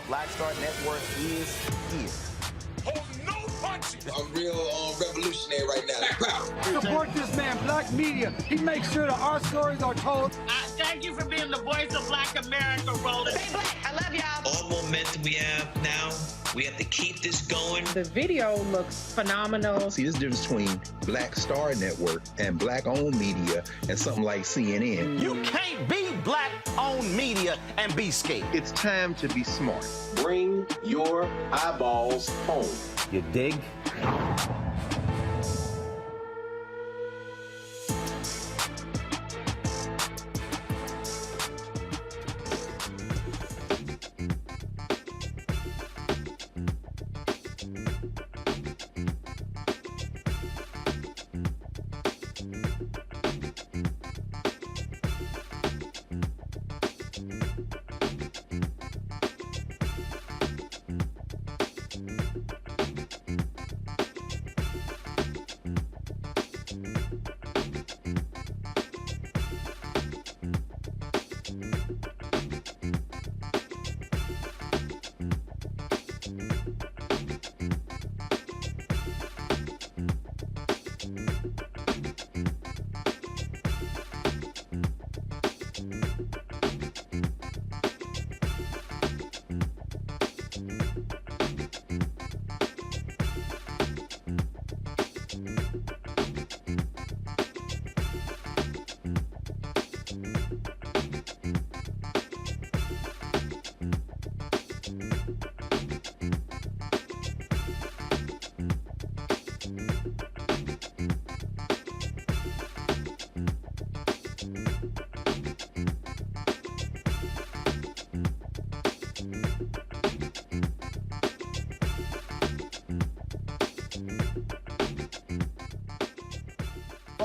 Black Stars Network is here. Hold no punches. I'm real revolutionary right now. Support this man, Black Media. He makes sure that our stories are told. Thank you for being the voice of Black America, Roland. Stay black. I love y'all. All momentum we have now, we have to keep this going. The video looks phenomenal. See, there's a difference between Black Star Network and Black-owned media and something like CNN. You can't be Black-owned media and be scared. It's time to be smart. Bring your eyeballs home. You dig?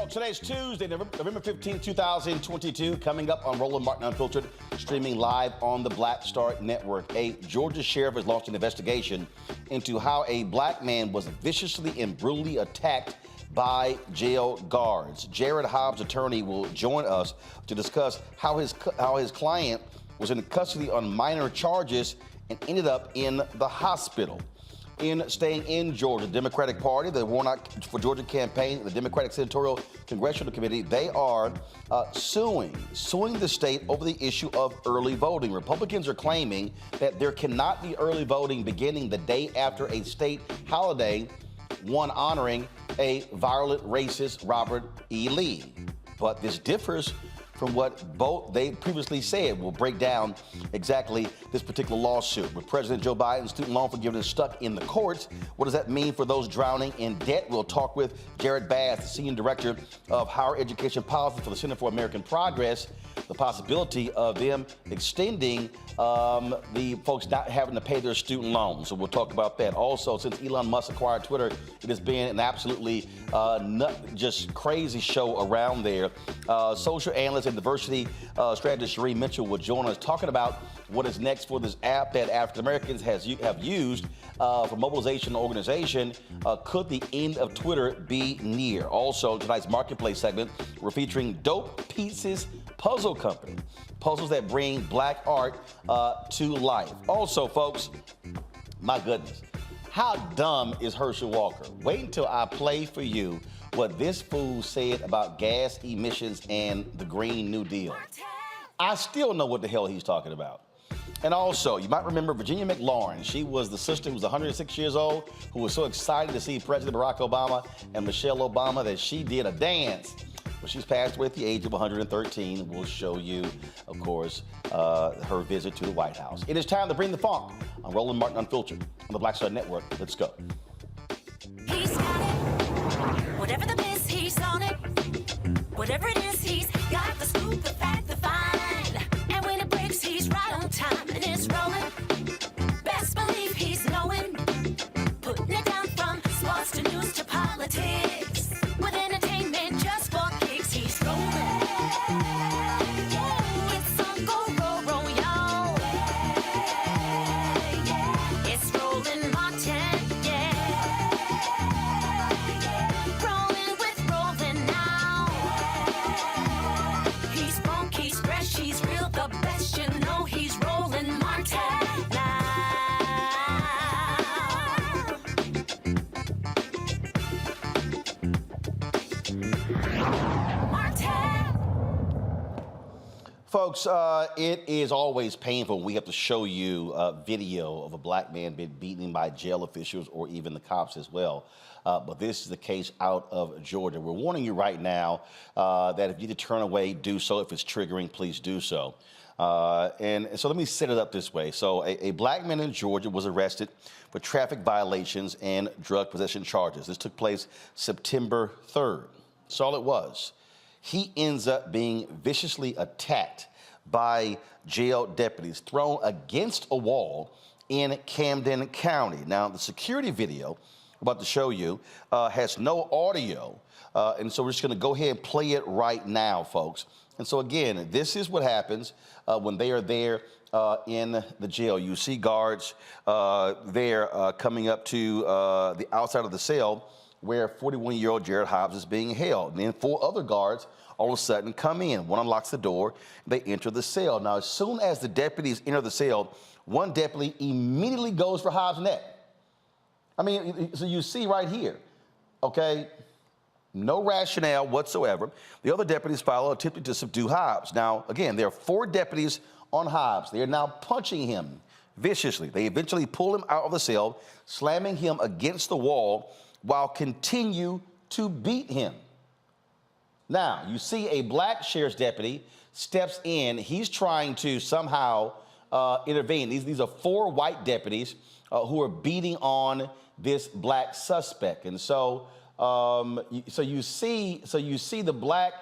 Today's Tuesday, November 15, 2022, coming up on Roland Martin Unfiltered, streaming live on the Black Star Network. A Georgia sheriff has launched an investigation into how a black man was viciously and brutally attacked by jail guards. Jarrett Hobbs' attorney will join us to discuss how his client was in custody on minor charges and ended up in the hospital. In staying in Georgia, the Democratic Party, the Warnock for Georgia campaign, the Democratic Senatorial Congressional Committee, they are suing the state over the issue of early voting. Republicans are claiming that there cannot be early voting beginning the day after a state holiday, one honoring a violent racist Robert E. Lee. But this differs from what both they previously said. We'll break down exactly this particular lawsuit. With President Joe Biden's student loan forgiveness stuck in the courts, what does that mean for those drowning in debt? We'll talk with Jarrett Bass, the Senior Director of Higher Education Policy for the Center for American Progress, the possibility of them extending the folks not having to pay their student loans. So we'll talk about that. Also, since Elon Musk acquired Twitter, it has been an absolutely just crazy show around there. Social analyst and diversity strategist Sheree Mitchell will join us talking about what is next for this app that African Americans have used for mobilization organization. Could the end of Twitter be near? Also, tonight's Marketplace segment, we're featuring Dope Pieces Puzzle Company. Puzzles that bring black art to life. Also, folks, my goodness, how dumb is Herschel Walker? Wait until I play for you what this fool said about gas emissions and the Green New Deal. I still know what the hell he's talking about. And also, you might remember Virginia McLaurin. She was the sister who was 106 years old, who was so excited to see President Barack Obama and Michelle Obama that she did a dance. Well, she's passed away at the age of 113. We'll show you, of course, her visit to the White House. It is time to bring the funk on Roland Martin Unfiltered on the Black Star Network. Let's go. He's got it. Whatever the biz, he's on it. Whatever it is, he's got the scoop, the fact, the find. And when it breaks, he's right on time and it's rolling. Best believe he's knowing. Putting it down from sports to news to politics. With entertainment just for kicks, he's rolling. It's on Go, roll, y'all. It's Roland Martin, yeah. Rolling with Roland now. He's funky. Folks, it is always painful when we have to show you a video of a black man being beaten by jail officials or even the cops as well. But this is the case out of Georgia. We're warning you right now that if you need to turn away, do so. If it's triggering, please do so. And so let me set it up this way. So a black man in Georgia was arrested for traffic violations and drug possession charges. This took place September 3rd. That's all it was. He ends up being viciously attacked by jail deputies, thrown against a wall in Camden County. Now, the security video I'm about to show you has no audio, and so we're just going to go ahead and play it right now, folks. And so, again, this is what happens when they are there in the jail. You see guards there coming up to the outside of the cell where 41-year-old Jarrett Hobbs is being held. And then 4 other guards all of a sudden come in. One unlocks the door, they enter the cell. Now, as soon as the deputies enter the cell, one deputy immediately goes for Hobbs' neck. I mean, so you see right here, okay, no rationale whatsoever. The other deputies follow, attempting to subdue Hobbs. Now, again, there are 4 deputies on Hobbs. They are now punching him viciously. They eventually pull him out of the cell, slamming him against the wall while continue to beat him. Now, you see a black sheriff's deputy steps in. He's trying to somehow intervene. These are 4 white deputies who are beating on this black suspect. And so, you see the black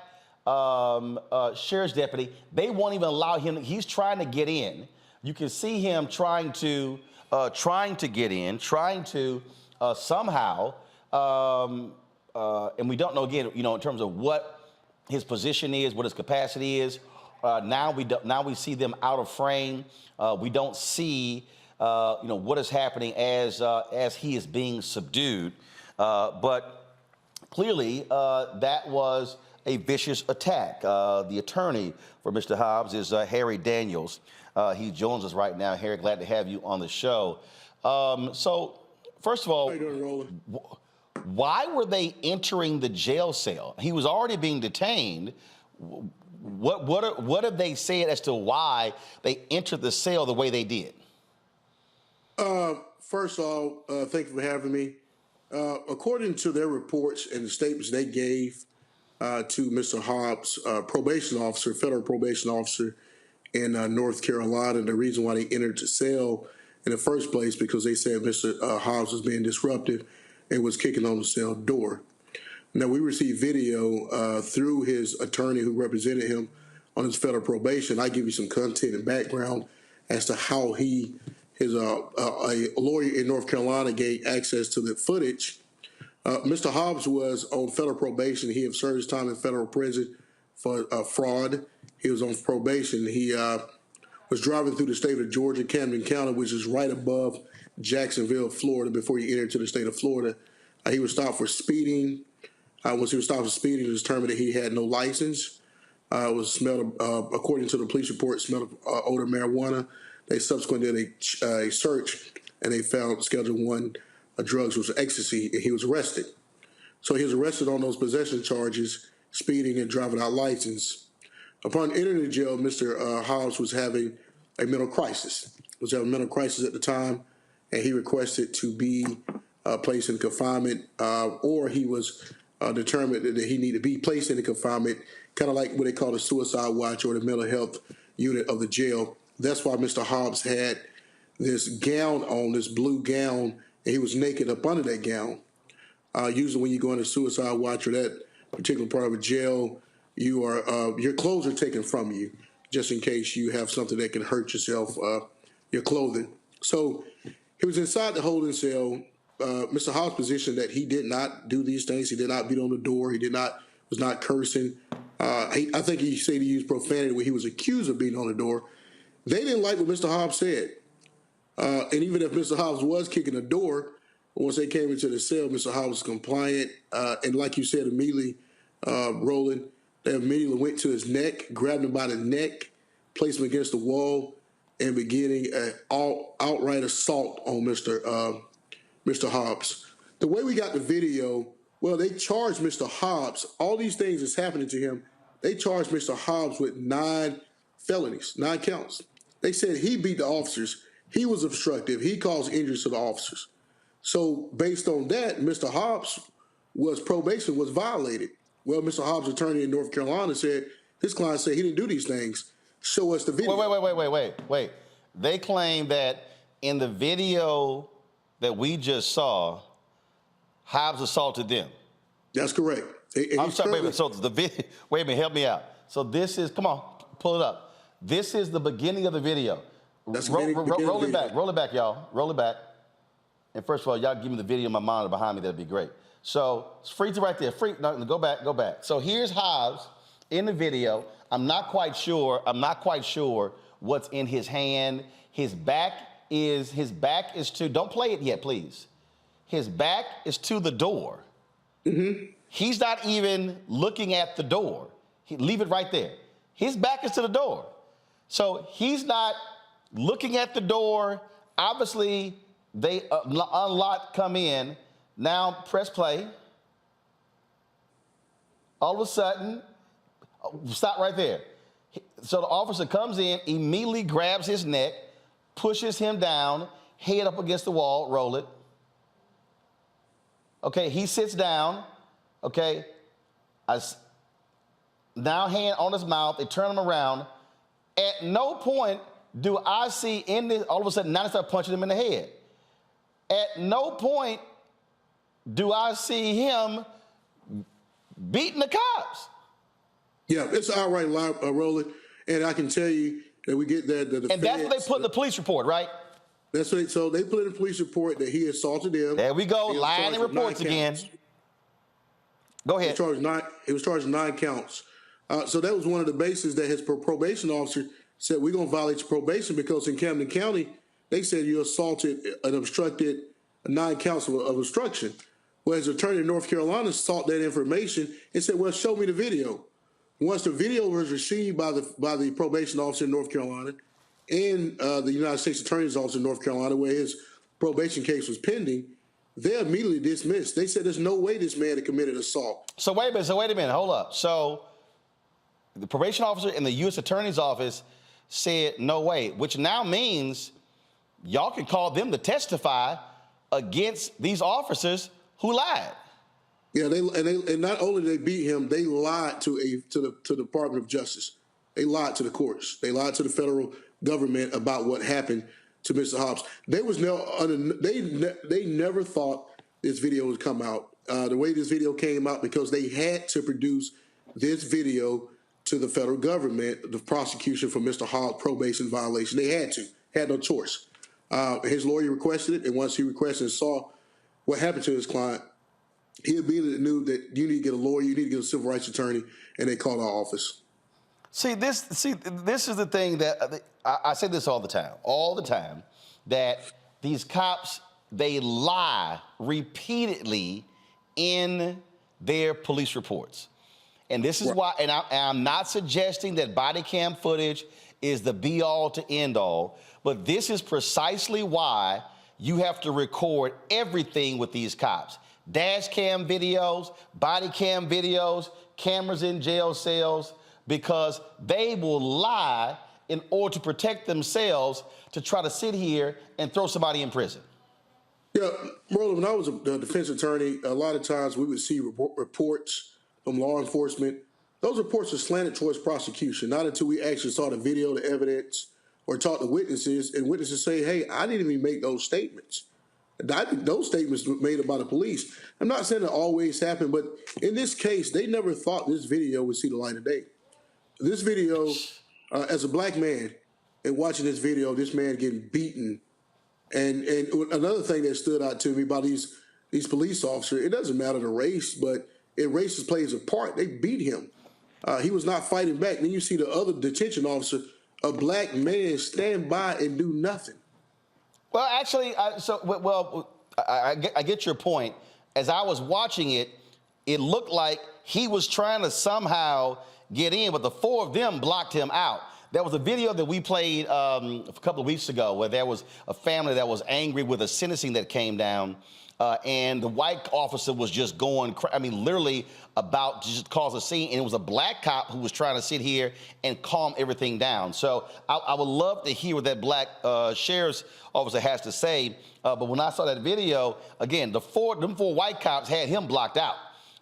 sheriff's deputy. They won't even allow him. He's trying to get in. You can see him trying to get in, trying to somehow. And we don't know, again, in terms of what his position is, what his capacity is. Now we see them out of frame. We don't see, what is happening as he is being subdued. But clearly, that was a vicious attack. The attorney for Mr. Hobbs is Harry Daniels. He joins us right now. Harry, glad to have you on the show. So, first of all, how you doing, Roland? Why were they entering the jail cell? He was already being detained. What have they said as to why they entered the cell the way they did? First of all, thank you for having me. According to their reports and the statements they gave to Mr. Hobbs, federal probation officer in North Carolina, the reason why they entered the cell in the first place because they said Mr. Hobbs was being disruptive and was kicking on the cell door. Now, we received video through his attorney who represented him on his federal probation. I give you some content and background as to how a lawyer in North Carolina gave access to the footage. Mr. Hobbs was on federal probation. He had served his time in federal prison for fraud. He was on probation. He was driving through the state of Georgia, Camden County, which is right above Jacksonville, Florida, before he entered to the state of Florida. He was stopped for speeding. Once he was stopped for speeding, it was determined that he had no license. It was smelled, according to the police report, smelled of odor of marijuana. They subsequently did a search, and they found Schedule 1 drugs, which was ecstasy, and he was arrested. So he was arrested on those possession charges, speeding and driving without license. Upon entering the jail, Mr. Hobbs was having a mental crisis. He was having a mental crisis at the time, and he requested to be placed in confinement, or he was determined that he needed to be placed in confinement, kind of like what they call the suicide watch or the mental health unit of the jail. That's why Mr. Hobbs had this gown on, this blue gown, and he was naked up under that gown. Usually when you go into suicide watch or that particular part of a jail, your clothes are taken from you just in case you have something that can hurt yourself, your clothing. So he was inside the holding cell. Mr. Hobbs' position that he did not do these things. He did not beat on the door. He was not cursing. I think he said he used profanity when he was accused of beating on the door. They didn't like what Mr. Hobbs said. And even if Mr. Hobbs was kicking the door, once they came into the cell, Mr. Hobbs was compliant. And like you said immediately, Roland, they immediately went to his neck, grabbed him by the neck, placed him against the wall, and beginning an outright assault on Mr. Hobbs. The way we got the video, well, they charged Mr. Hobbs. All these things that's happening to him, they charged Mr. Hobbs with 9 felonies, 9 counts. They said he beat the officers. He was obstructive. He caused injuries to the officers. So based on that, Mr. Hobbs' probation was violated. Well, Mr. Hobbs' attorney in North Carolina said his client said he didn't do these things. Show us the video. Wait. They claim that in the video that we just saw, Hobbs assaulted them. That's correct. I'm sorry, wait a minute. So wait a minute, help me out. So this is, come on, pull it up. This is the beginning of the video. That's roll it back, y'all. Roll it back. And first of all, y'all give me the video in my monitor behind me. That'd be great. So freeze it right there. No, go back. So here's Hobbs in the video. I'm not quite sure what's in his hand. His back is to, don't play it yet, please. His back is to the door. Mm-hmm. He's not even looking at the door. Leave it right there. His back is to the door. So he's not looking at the door. Obviously, they unlock, come in. Now press play. All of a sudden, stop right there. So the officer comes in, immediately grabs his neck, pushes him down, head up against the wall, roll it. Okay, he sits down. Okay, now hand on his mouth, they turn him around. At no point do I see in this, all of a sudden, now they start punching him in the head. At no point do I see him beating the cops. Yeah, it's outright lie, Roland, and I can tell you that we get that. And that's what they put in the police report, right? That's right. So they put in the police report that he assaulted them. There we go, lying in reports again. Go ahead. He was charged 9 counts. So that was one of the bases that his probation officer said, we're going to violate your probation because in Camden County, they said you assaulted and obstructed 9 counts of obstruction. Well, his attorney in North Carolina sought that information and said, well, show me the video. Once the video was received by the probation officer in North Carolina and the United States Attorney's Office in North Carolina, where his probation case was pending, they immediately dismissed. They said there's no way this man had committed assault. So wait a minute, hold up. So the probation officer in the U.S. Attorney's Office said no way, which now means y'all can call them to testify against these officers who lied. Yeah, and not only did they beat him, they lied to the Department of Justice. They lied to the courts. They lied to the federal government about what happened to Mr. Hobbs. They never thought this video would come out. The way this video came out, because they had to produce this video to the federal government, the prosecution for Mr. Hobbs' probation violation. They had no choice. His lawyer requested it, and once he requested and saw what happened to his client, he immediately knew that you need to get a lawyer, you need to get a civil rights attorney, and they called our office. This is the thing that I say this all the time, that these cops, they lie repeatedly in their police reports. And this is why, and I'm not suggesting that body cam footage is the be all to end all, but this is precisely why you have to record everything with these cops. Dash cam videos, body cam videos, cameras in jail cells, because they will lie in order to protect themselves to try to sit here and throw somebody in prison. Yeah, Roland, when I was a defense attorney, a lot of times we would see reports from law enforcement. Those reports are slanted towards prosecution, not until we actually saw the video, the evidence, or talked to witnesses, and witnesses say, hey, I didn't even make those statements. Those statements were made by the police. I'm not saying it always happened, but in this case, they never thought this video would see the light of day. This video, as a black man, and watching this video, this man getting beaten, and another thing that stood out to me about these police officers, it doesn't matter the race, but race plays a part. They beat him. He was not fighting back. Then you see the other detention officer, a black man, stand by and do nothing. Well, actually, I get your point. As I was watching it, it looked like he was trying to somehow get in, but the 4 of them blocked him out. there was a video that we played a couple of weeks ago where there was a family that was angry with a sentencing that came down, and the white officer was just going, literally about to just cause a scene, and it was a black cop who was trying to sit here and calm everything down. So I would love to hear what that black sheriff's officer has to say, but when I saw that video, again, them four white cops had him blocked out.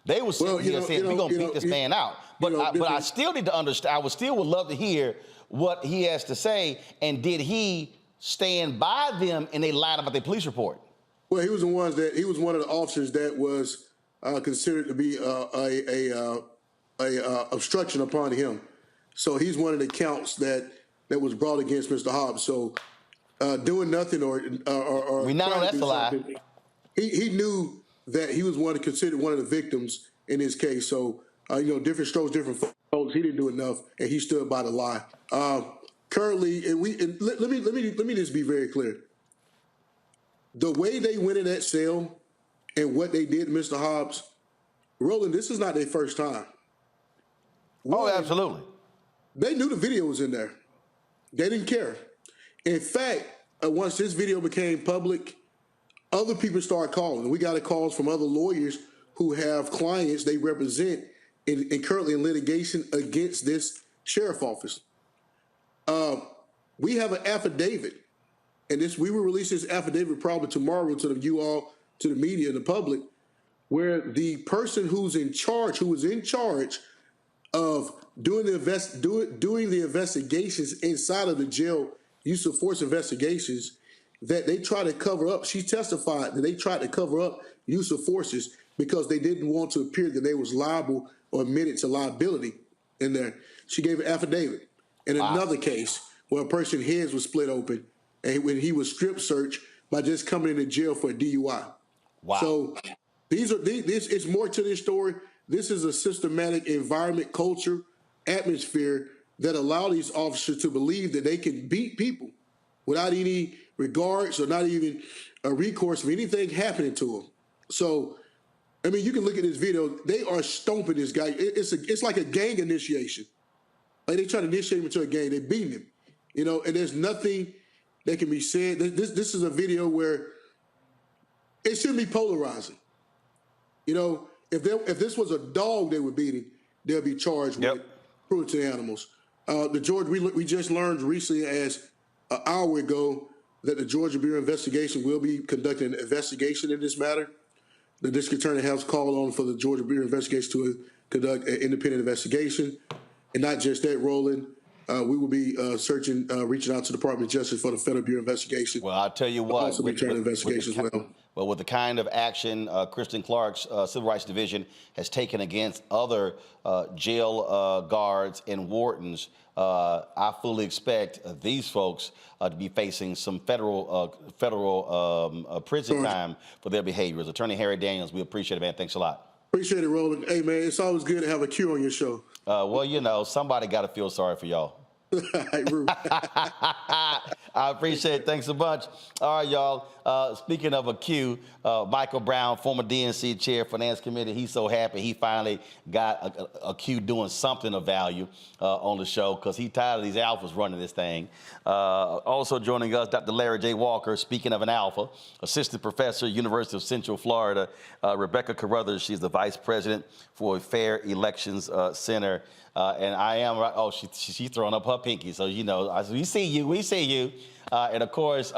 They were sitting here saying, we're going to beat this man out. But I still need to understand, would love to hear what he has to say, and did he stand by them and they lied about their police report? Well, he was one of the officers that was considered to be a obstruction upon him. So he's one of the counts that was brought against Mr. Hobbs. So doing nothing or we know that's a lie. He knew that he was considered one of the victims in his case. So different strokes, different folks. He didn't do enough, and he stood by the lie. Currently, let me just be very clear. The way they went in that cell and what they did to Mr. Hobbs, Roland, this is not their first time. Oh, absolutely. They knew the video was in there. They didn't care. In fact, once this video became public, other people started calling. We got calls from other lawyers who have clients they represent and currently in litigation against this sheriff office. We have an affidavit. And we will release this affidavit probably tomorrow to the media and the public, where the person who was in charge of doing the investigations inside of the jail, use of force investigations, that they try to cover up. She testified that they tried to cover up use of forces because they didn't want to appear that they was liable or admitted to liability in there. She gave an affidavit. In another case where a person's heads was split open, and when he was strip searched by just coming into jail for a DUI. Wow. So this is more to this story. This is a systematic environment, culture, atmosphere that allow these officers to believe that they can beat people without any regards or not even a recourse of anything happening to them. So, you can look at this video. They are stomping this guy. It's like a gang initiation. Like they try to initiate him into a gang. They beating him, and there's nothing that can be said. This is a video where it shouldn't be polarizing. If this was a dog they were beating, they'll be charged with cruelty to animals. The Georgia, we just learned recently, as an hour ago, that the Georgia Bureau of Investigation will be conducting an investigation in this matter. The district attorney has called on for the Georgia Bureau of Investigation to conduct an independent investigation. And not just that, Roland. We will be reaching out to the Department of Justice for the Federal Bureau of Investigation. Well, I'll tell you what. Also be trying to investigate as well. Well, with the kind of action Kristen Clark's Civil Rights Division has taken against other jail guards and wardens, I fully expect these folks to be facing some federal prison time for their behaviors. Attorney Harry Daniels, we appreciate it, man. Thanks a lot. Appreciate it, Roland. Hey, man, it's always good to have a Q on your show. Well, somebody got to feel sorry for y'all. I appreciate it. Thanks a bunch. All right, y'all. Speaking of a Q, Michael Brown, former DNC chair, Finance Committee, he's so happy he finally got a Q doing something of value on the show because he's tired of these alphas running this thing. Also joining us, Dr. Larry J. Walker, speaking of an alpha, assistant professor, University of Central Florida. Rebecca Carruthers, she's the vice president for Fair Elections Center. And I am right. Oh, she's throwing up her pinky. So, we see you. And of course,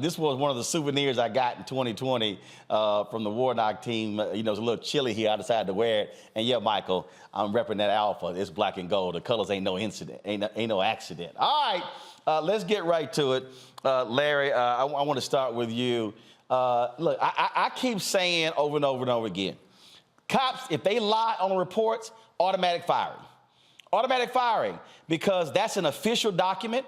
this was one of the souvenirs I got in 2020 from the Warnock team. It's a little chilly here. I decided to wear it. And yeah, Michael, I'm repping that alpha. It's black and gold. The colors ain't no incident, ain't no accident. All right, let's get right to it. Larry, I want to start with you. Look, I keep saying over and over and over again, cops, if they lie on reports, automatic firing. Automatic firing, because that's an official document.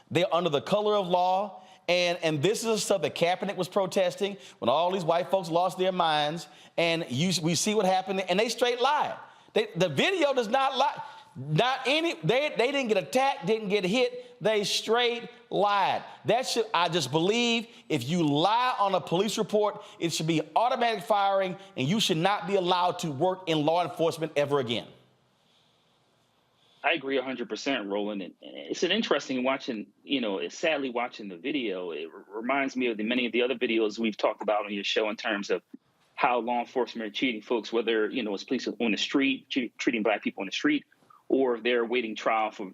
They're under the color of law. And this is the stuff that Kaepernick was protesting when all these white folks lost their minds. And we see what happened, and they straight lied. The video does not lie. They didn't get attacked, didn't get hit. They straight lied. I just believe if you lie on a police report, it should be automatic firing, and you should not be allowed to work in law enforcement ever again. I agree 100%, Roland. And it's an interesting watching, it's sadly watching the video. It reminds me of many of the other videos we've talked about on your show in terms of how law enforcement are treating folks, whether, it's police on the street, treating Black people on the street, or if they're awaiting trial for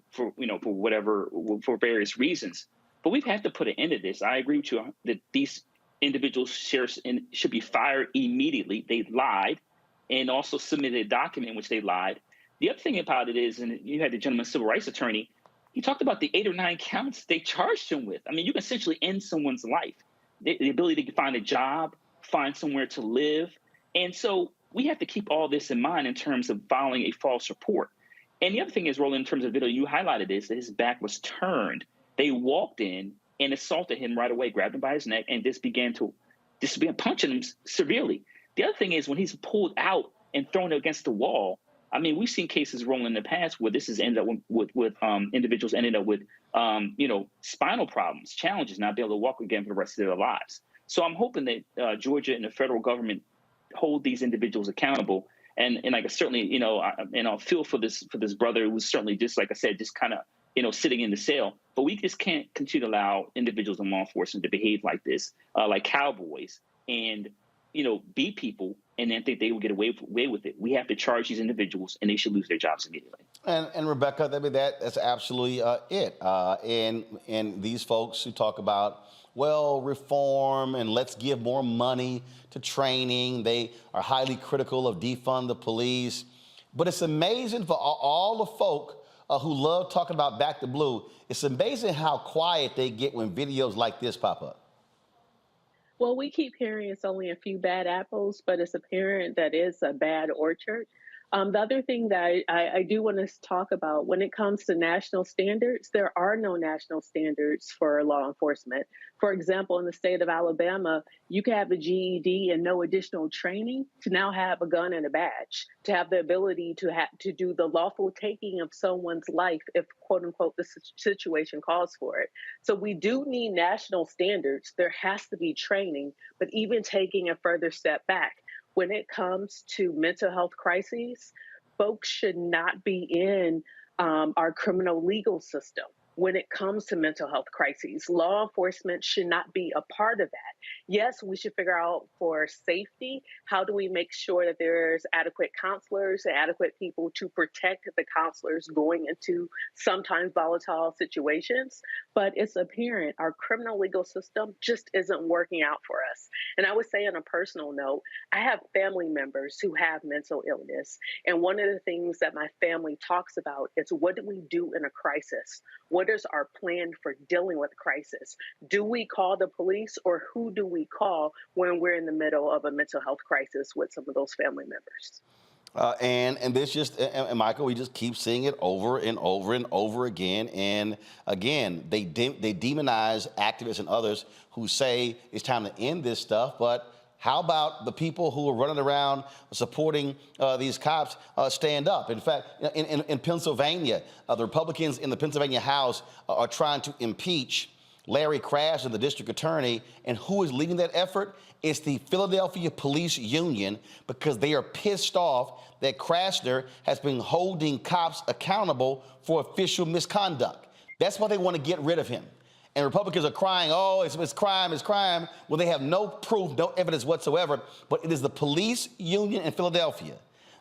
various reasons. But we've had to put an end to this. I agree with you that these individuals should be fired immediately. They lied and also submitted a document in which they lied. The other thing about it is, and you had the gentleman's civil rights attorney, he talked about the 8 or 9 counts they charged him with. I mean, you can essentially end someone's life, the ability to find a job, find somewhere to live. And so we have to keep all this in mind in terms of filing a false report. And the other thing is, Roland, in terms of the video, you highlighted this, that his back was turned. They walked in and assaulted him right away, grabbed him by his neck, and just began punching him severely. The other thing is when he's pulled out and thrown against the wall, I mean, we've seen cases, Roland, in the past where this has ended up with individuals ended up with, spinal problems, challenges, not be able to walk again for the rest of their lives. So I'm hoping that Georgia and the federal government hold these individuals accountable. And I certainly, I'll feel for this brother who's certainly just, like I said, just kind of, sitting in the cell. But we just can't continue to allow individuals in law enforcement to behave like this, like cowboys, and beat people and then think they will get away with it. We have to charge these individuals, and they should lose their jobs immediately. And Rebecca, that's absolutely it. And these folks who talk about, well, reform and let's give more money to training, they are highly critical of defund the police. But it's amazing for all the folk who love talking about Back to Blue, it's amazing how quiet they get when videos like this pop up. Well, we keep hearing it's only a few bad apples, but it's apparent that it's a bad orchard. The other thing that I do want to talk about when it comes to national standards, there are no national standards for law enforcement. For example, in the state of Alabama, you can have a GED and no additional training to now have a gun and a badge, to have the ability to do the lawful taking of someone's life if, quote unquote, the situation calls for it. So we do need national standards. There has to be training, but even taking a further step back, when it comes to mental health crises, folks should not be in our criminal legal system. When it comes to mental health crises, law enforcement should not be a part of that. Yes, we should figure out for safety, how do we make sure that there's adequate counselors and adequate people to protect the counselors going into sometimes volatile situations. But it's apparent our criminal legal system just isn't working out for us. And I would say on a personal note, I have family members who have mental illness. And one of the things that my family talks about is, what do we do in a crisis? What is our plan for dealing with crisis? Do we call the police, or who do we call when we're in the middle of a mental health crisis with some of those family members? And this just, and Michael, we just keep seeing it over and over and over again. And again, they demonize activists and others who say it's time to end this stuff. But how about the people who are running around supporting these cops stand up? In fact, in Pennsylvania, the Republicans in the Pennsylvania House are trying to impeach Larry Krasner, the district attorney. And who is leading that effort? It's the Philadelphia Police Union, because they are pissed off that Krasner has been holding cops accountable for official misconduct. That's why they want to get rid of him. And Republicans are crying, oh, it's crime, it's crime. Well, they have no proof, no evidence whatsoever. But it is the police union in Philadelphia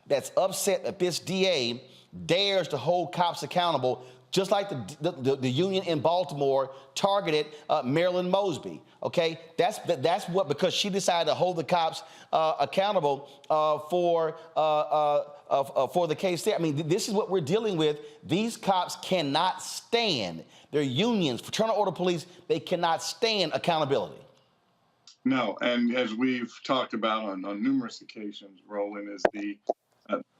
that's upset that this DA dares to hold cops accountable, just like the union in Baltimore targeted Marilyn Mosby. Okay, that's what, because she decided to hold the cops accountable for the case there. I mean, this is what we're dealing with. These cops cannot stand. Their unions, fraternal order police, they cannot stand accountability. No, and as we've talked about on numerous occasions, Roland, is the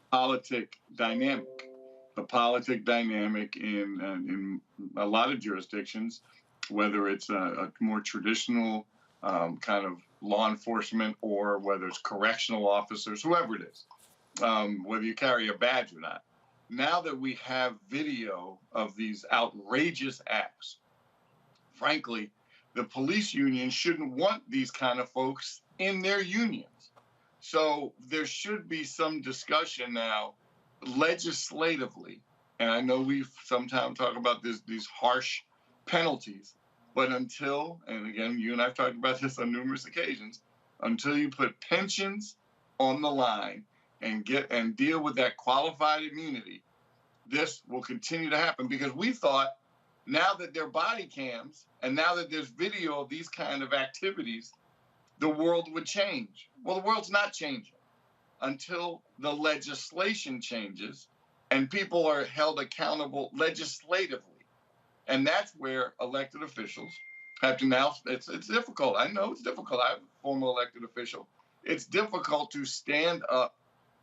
politic dynamic. The politic dynamic in a lot of jurisdictions, whether it's a more traditional kind of law enforcement, or whether it's correctional officers, whoever it is, whether you carry a badge or not. Now that we have video of these outrageous acts, frankly, the police union shouldn't want these kind of folks in their unions. So there should be some discussion now legislatively And I know we sometimes talk about these harsh penalties, but until, and again, you and I have talked about this on numerous occasions, until you put pensions on the line and deal with that qualified immunity, this will continue to happen. Because we thought, now that there are body cams and now that there's video of these kind of activities, the world would change. Well, the world's not changing until the legislation changes and people are held accountable legislatively. And that's where elected officials have to now, it's difficult. I know it's difficult. I'm a former elected official. It's difficult to stand up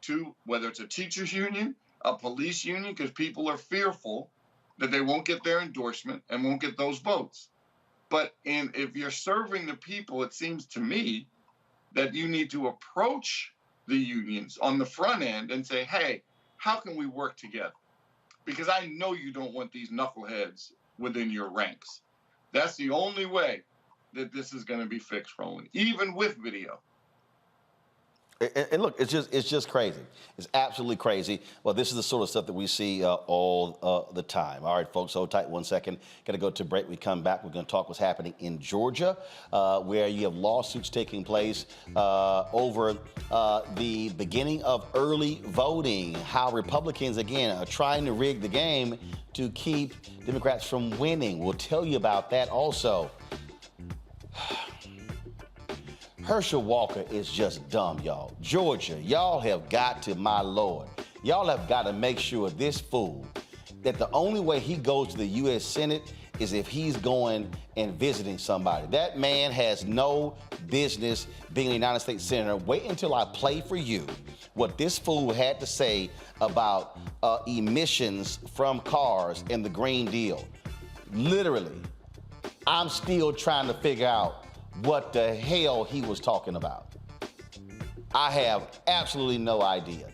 to, whether it's a teachers union, a police union, because people are fearful that they won't get their endorsement and won't get those votes. But if you're serving the people, it seems to me that you need to approach the unions on the front end and say, hey, how can we work together? Because I know you don't want these knuckleheads within your ranks. That's the only way that this is going to be fixed, Roland, even with video. And look, it's just crazy. It's absolutely crazy. Well, this is the sort of stuff that we see all the time. All right, folks, hold tight 1 second. Got to go to break. We come back. We're going to talk what's happening in Georgia, where you have lawsuits taking place over the beginning of early voting, how Republicans, again, are trying to rig the game to keep Democrats from winning. We'll tell you about that also. Herschel Walker is just dumb, y'all. Georgia, y'all have got to, my Lord, y'all have got to make sure this fool, that the only way he goes to the U.S. Senate is if he's going and visiting somebody. That man has no business being a United States Senator. Wait until I play for you what this fool had to say about emissions from cars and the Green Deal. Literally, I'm still trying to figure out what the hell he was talking about. I have absolutely no idea.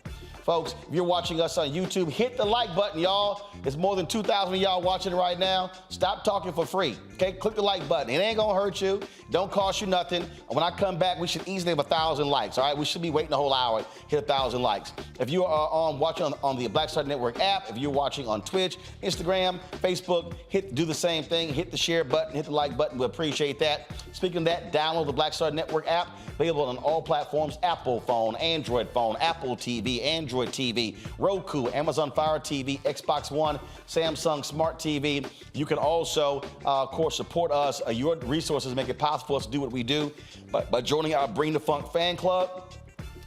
Folks, if you're watching us on YouTube, hit the like button, y'all. There's more than 2,000 of y'all watching right now. Stop talking for free, okay? Click the like button. It ain't gonna hurt you. Don't cost you nothing. When I come back, we should easily have 1,000 likes, all right? We should be waiting a whole hour, hit 1,000 likes. If you are watching on the Black Star Network app, if you're watching on Twitch, Instagram, Facebook, do the same thing. Hit the share button, hit the like button. We appreciate that. Speaking of that, download the Black Star Network app, available on all platforms: Apple phone, Android phone, Apple TV, Android TV, Roku, Amazon Fire TV, Xbox One, Samsung Smart TV. You can also, of course, support us. Your resources make it possible for us to do what we do. But by joining our Bring the Funk fan club,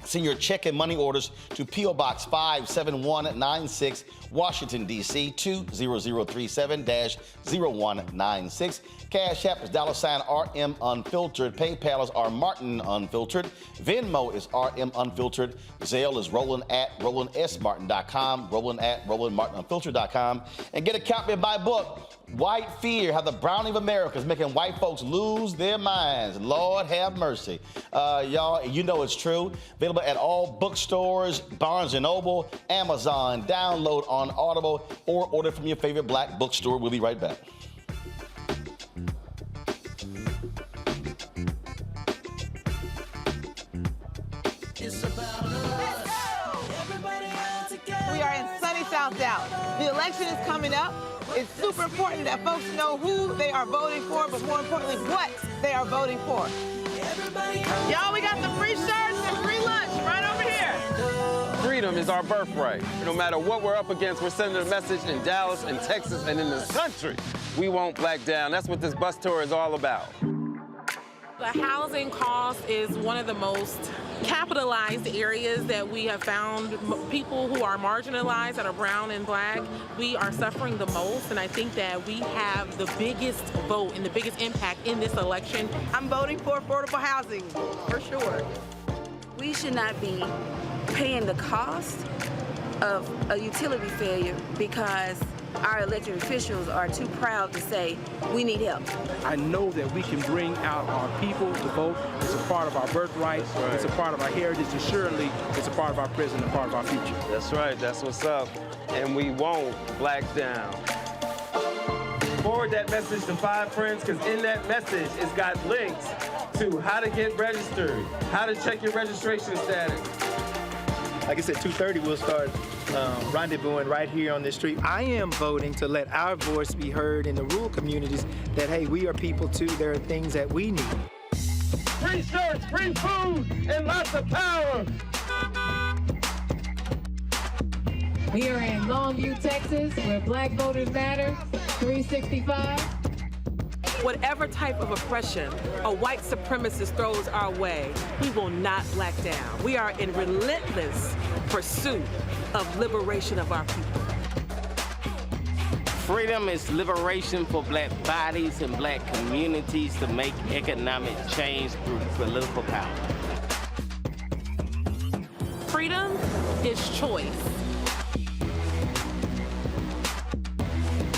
send your check and money orders to P.O. Box 57196, Washington, D.C. 20037-0196. Cash App is $RM Unfiltered. PayPal is R Martin Unfiltered. Venmo is RM Unfiltered. Zelle is Roland at RolandSMartin.com. Roland at RolandMartinUnfiltered.com. And get a copy of my book, White Fear: How the Browning of America is Making White Folks Lose Their Minds. Lord have mercy. Y'all, you know it's true. Available at all bookstores, Barnes & Noble, Amazon. Download on Audible or order from your favorite black bookstore. We'll be right back. We are in sunny South Dallas. The election is coming up. It's super important that folks know who they are voting for, but more importantly, what they are voting for. Y'all, we got the free shirts and free lunch right over here. Freedom is our birthright. No matter what we're up against, we're sending a message in Dallas and Texas and in this country. We won't back down. That's what this bus tour is all about. The housing cost is one of the most capitalized areas that we have found. People who are marginalized, that are brown and black, we are suffering the most, and I think that we have the biggest vote and the biggest impact in this election. I'm voting for affordable housing, for sure. We should not be paying the cost of a utility failure because our elected officials are too proud to say, we need help. I know that we can bring out our people to vote. It's a part of our birthright. Right. It's a part of our heritage, and surely it's a part of our present and part of our future. That's right. That's what's up. And we won't black down. Forward that message to 5 friends, because in that message, it's got links to how to get registered, how to check your registration status. like I said, 2:30, we'll start rendezvousing right here on this street. I am voting to let our voice be heard in the rural communities that, hey, we are people too. There are things that we need. Free shirts, free food, and lots of power. We are in Longview, Texas, where Black Voters Matter, 365. Whatever type of oppression a white supremacist throws our way, we will not back down. We are in relentless pursuit of liberation of our people. Freedom is liberation for black bodies and black communities to make economic change through political power. Freedom is choice.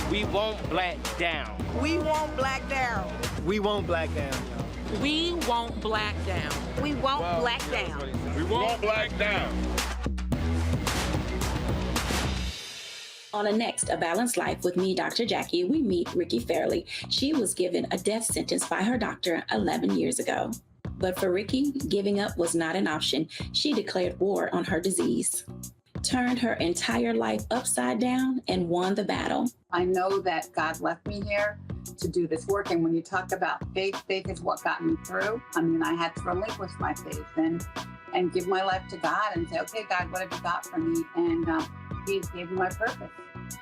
We won't black down. We won't black down. We won't black down, y'all. We won't black down. We won't black down. We won't black down. On a next A Balanced Life with me, Dr. Jackie, we meet Ricky Fairley. She was given a death sentence by her doctor 11 years ago. But for Ricky, giving up was not an option. She declared war on her disease, turned her entire life upside down, and won the battle. I know that God left me here to do this work. And when you talk about faith, faith is what got me through. I mean, I had to relinquish my faith and give my life to God and say, okay, God, what have you got for me? And He gave me my purpose.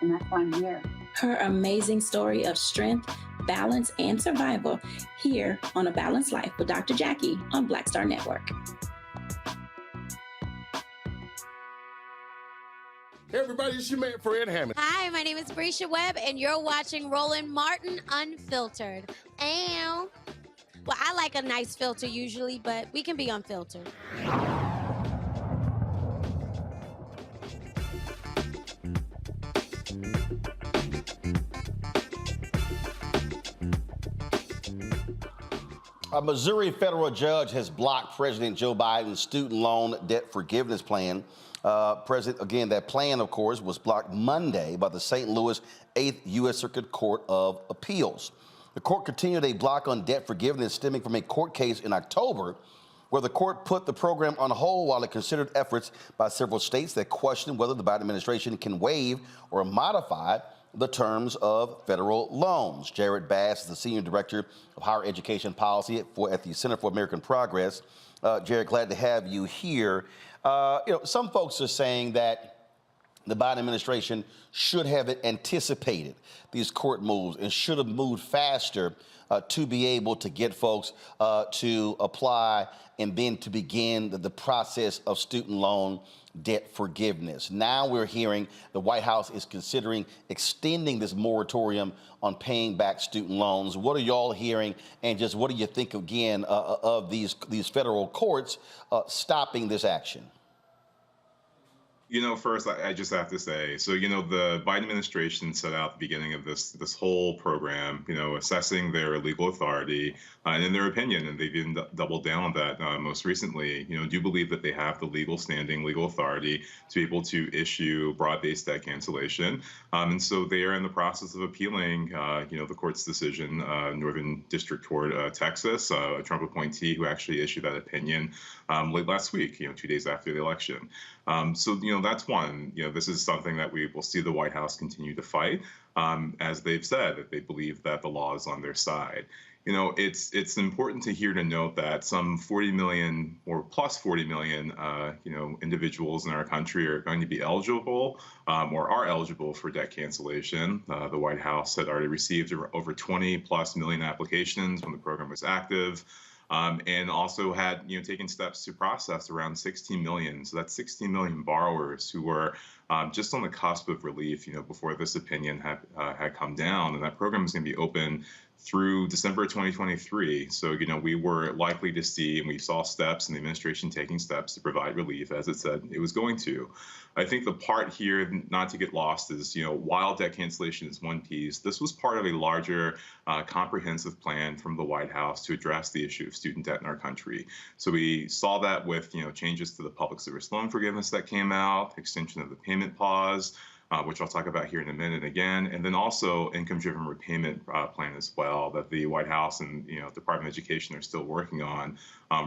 And that's why I'm here. Her amazing story of strength, balance, and survival here on A Balanced Life with Dr. Jackie on Black Star Network. Hey everybody, it's your man Fred Hammond. Hi, my name is Brescia Webb, and you're watching Roland Martin Unfiltered. Ow. Well, I like a nice filter usually, but we can be unfiltered. A Missouri federal judge has blocked President Joe Biden's student loan debt forgiveness plan. That plan, of course, was blocked Monday by the St. Louis 8th U.S. Circuit Court of Appeals. The court continued a block on debt forgiveness stemming from a court case in October where the court put the program on hold while it considered efforts by several states that questioned whether the Biden administration can waive or modify the terms of federal loans. Jarrett Bass is the Senior Director of Higher Education Policy at the Center for American Progress. Jarrett, glad to have you here. Some folks are saying that the Biden administration should have anticipated these court moves and should have moved faster to be able to get folks to apply and then to begin the process of student loan debt forgiveness. Now we're hearing the White House is considering extending this moratorium on paying back student loans. What are y'all hearing, and just what do you think again of these federal courts stopping this action? First, I just have to say, the Biden administration set out at the beginning of this whole program, assessing their legal authority and in their opinion, and they've even doubled down on that most recently, do believe that they have the legal standing, legal authority to be able to issue broad-based debt cancellation. And so they are in the process of appealing, the court's decision, Northern District Court, Texas, a Trump appointee who actually issued that opinion late last week, 2 days after the election. That's one. This is something that we will see the White House continue to fight, as they've said that they believe that the law is on their side. It's important to note that some 40 million or plus 40 million, individuals in our country are going to be eligible or are eligible for debt cancellation. The White House had already received over 20 plus million applications when the program was active. And also had taken steps to process around 16 million. So that's 16 million borrowers who were just on the cusp of relief, before this opinion had come down. And that program is going to be open through December 2023. So, we were likely to see, and we saw steps, and the administration taking steps to provide relief, as it said it was going to. I think the part here, not to get lost, is, while debt cancellation is one piece, this was part of a larger comprehensive plan from the White House to address the issue of student debt in our country. So we saw that with, changes to the public service loan forgiveness that came out, extension of the payment pause, which I'll talk about here in a minute again, and then also income-driven repayment plan as well that the White House and Department of Education are still working on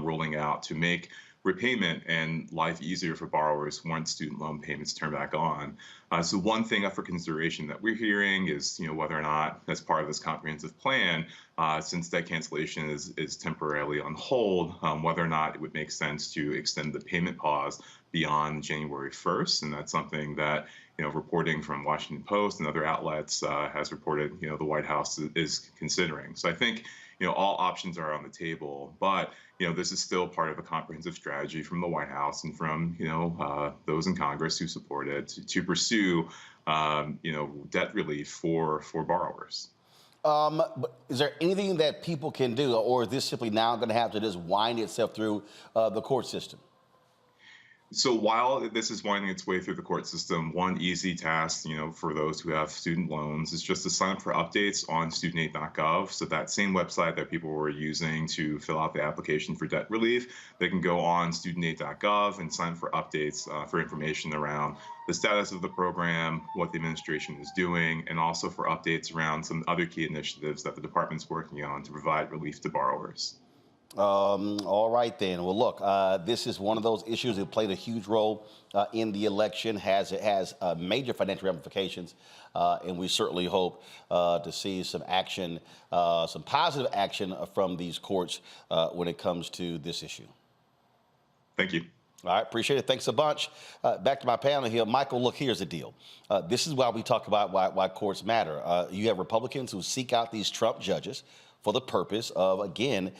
rolling out to make repayment and life easier for borrowers once student loan payments turn back on. So one thing up for consideration that we're hearing is, whether or not, as part of this comprehensive plan, since debt cancellation is temporarily on hold, whether or not it would make sense to extend the payment pause beyond January 1st. And that's something that, reporting from Washington Post and other outlets has reported, the White House is considering. So I think, all options are on the table, but, this is still part of a comprehensive strategy from the White House and from, those in Congress who support it to pursue, debt relief for borrowers. But is there anything that people can do, or is this simply now going to have to just wind itself through the court system? So while this is winding its way through the court system, one easy task, for those who have student loans is just to sign up for updates on studentaid.gov. So that same website that people were using to fill out the application for debt relief, they can go on studentaid.gov and sign up for updates for information around the status of the program, what the administration is doing, and also for updates around some other key initiatives that the department's working on to provide relief to borrowers. All right, then. Well, look, this is one of those issues that played a huge role in the election, has major financial ramifications, and we certainly hope to see some action, some positive action from these courts when it comes to this issue. Thank you. All right, appreciate it. Thanks a bunch. Back to my panel here. Michael, look, here's the deal. This is why we talk about why courts matter. You have Republicans who seek out these Trump judges for the purpose of, again,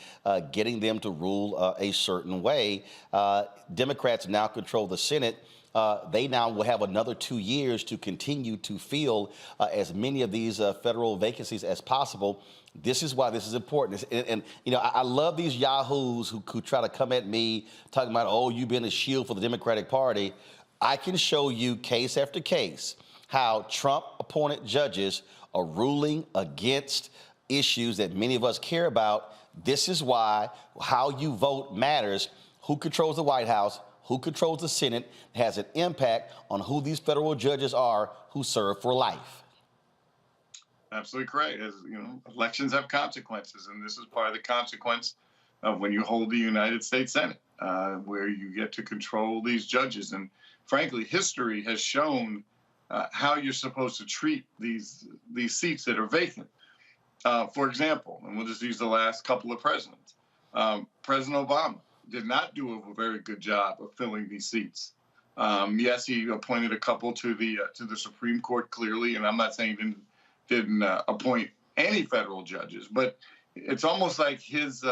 getting them to rule a certain way. Democrats now control the Senate. They now will have another 2 years to continue to fill as many of these federal vacancies as possible. This is why this is important. And I love these yahoos who try to come at me talking about, oh, you've been a shield for the Democratic Party. I can show you case after case how Trump-appointed judges are ruling against issues that many of us care about. This is why how you vote matters. Who controls the White House, who controls the Senate, has an impact on who these federal judges are who serve for life. Absolutely correct. As elections have consequences, and this is part of the consequence of when you hold the United States Senate, where you get to control these judges. And frankly, history has shown how you're supposed to treat these seats that are vacant. For example, and we'll just use the last couple of presidents, President Obama did not do a very good job of filling these seats. Yes, he appointed a couple to the Supreme Court, clearly, and I'm not saying he didn't appoint any federal judges, but it's almost like his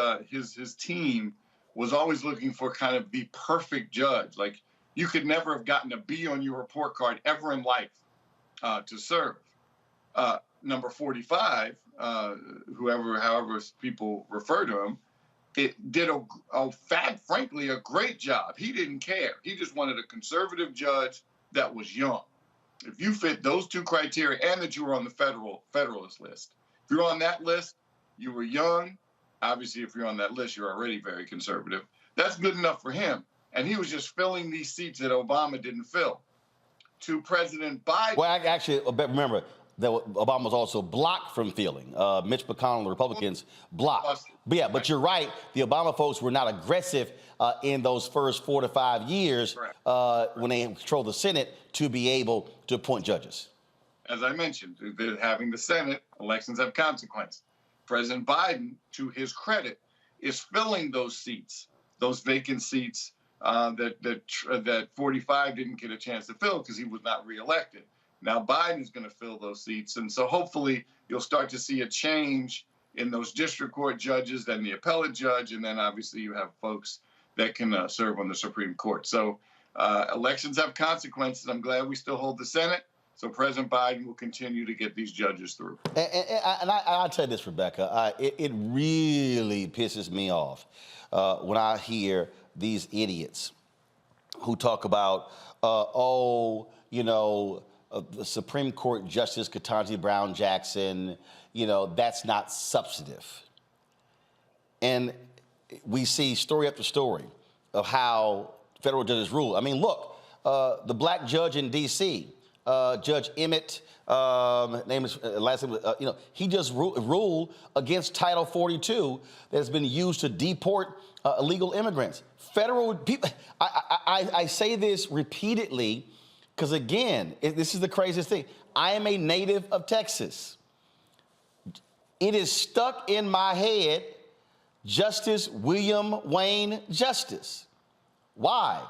team was always looking for kind of the perfect judge. Like, you could never have gotten a B on your report card ever in life to serve. Number 45, however people refer to him, it did frankly a great job. He didn't care. He just wanted a conservative judge that was young. If you fit those two criteria and that you were on the Federalist list, if you're on that list, you were young. Obviously, if you're on that list, you're already very conservative. That's good enough for him. And he was just filling these seats that Obama didn't fill. To President Biden. Well, actually, remember that Obama was also blocked from filling. Mitch McConnell and the Republicans blocked. But you're right. The Obama folks were not aggressive in those first 4 to 5 years when they controlled the Senate to be able to appoint judges. As I mentioned, having the Senate, elections have consequences. President Biden, to his credit, is filling those seats, those vacant seats that 45 didn't get a chance to fill because he was not reelected. Now Biden is going to fill those seats. And so hopefully you'll start to see a change in those district court judges, then the appellate judge, and then obviously you have folks that can serve on the Supreme Court. So elections have consequences. I'm glad we still hold the Senate. So President Biden will continue to get these judges through. And I'll tell you this, Rebecca, it really pisses me off when I hear these idiots who talk about, the Supreme Court Justice Ketanji Brown Jackson, that's not substantive. And we see story after story of how federal judges rule. I mean, look, the black judge in D.C., Judge Emmett, last name, he just ruled against Title 42 that has been used to deport illegal immigrants. Federal people, I say this repeatedly because, again, this is the craziest thing. I am a native of Texas. It is stuck in my head, Justice William Wayne Justice. Why?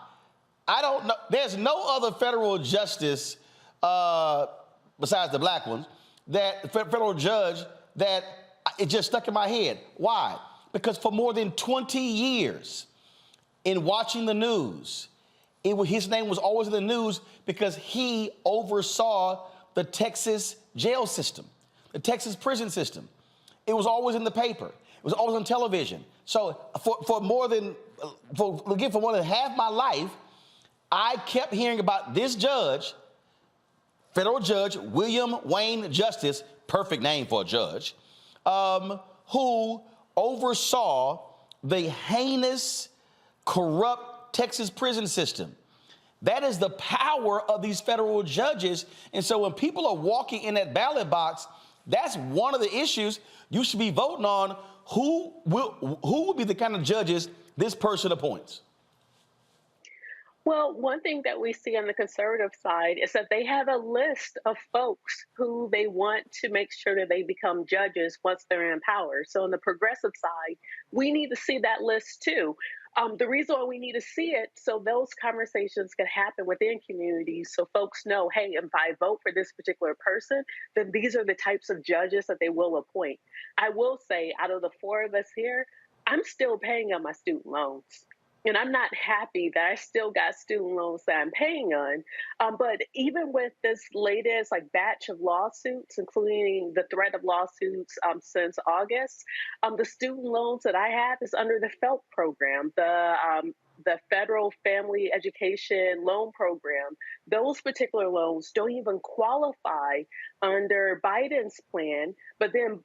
I don't know. There's no other federal justice besides the black ones, that federal judge that it just stuck in my head. Why? Because for more than 20 years in watching the news, his name was always in the news because he oversaw the Texas jail system, the Texas prison system. It was always in the paper. It was always on television. So for more than half my life, I kept hearing about this judge, federal judge, William Wayne Justice, perfect name for a judge, who oversaw the heinous, corrupt Texas prison system. That is the power of these federal judges. And so when people are walking in that ballot box, that's one of the issues you should be voting on. Who will be the kind of judges this person appoints? Well, one thing that we see on the conservative side is that they have a list of folks who they want to make sure that they become judges once they're in power. So on the progressive side, we need to see that list too. The reason why we need to see it, so those conversations can happen within communities, so folks know, hey, if I vote for this particular person, then these are the types of judges that they will appoint. I will say, out of the four of us here, I'm still paying on my student loans. And I'm not happy that I still got student loans that I'm paying on. But even with this latest batch of lawsuits, including the threat of lawsuits since August, the student loans that I have is under the FELP program, the Federal Family Education Loan Program. Those particular loans don't even qualify under Biden's plan. But then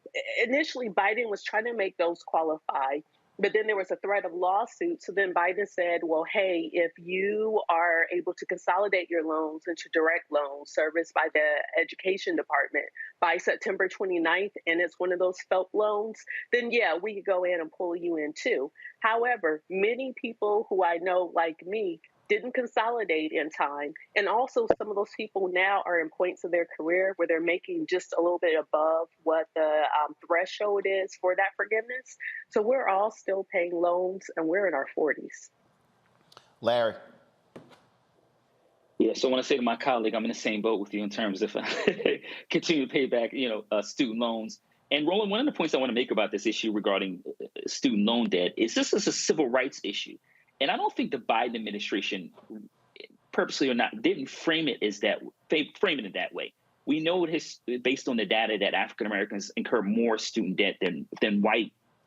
initially Biden was trying to make those qualify. But then there was a threat of lawsuit. So then Biden said, well, hey, if you are able to consolidate your loans into direct loans serviced by the education department by September 29th, and it's one of those FELP loans, then yeah, we could go in and pull you in too. However, many people who I know like me didn't consolidate in time. And also some of those people now are in points of their career where they're making just a little bit above what the threshold is for that forgiveness. So we're all still paying loans and we're in our 40s. Larry. Yeah, so I want to say to my colleague, I'm in the same boat with you in terms of continue to pay back, student loans. And Roland, one of the points I want to make about this issue regarding student loan debt is this is a civil rights issue. And I don't think the Biden administration, purposely or not, didn't frame it in that way. We know based on the data that African Americans incur more student debt than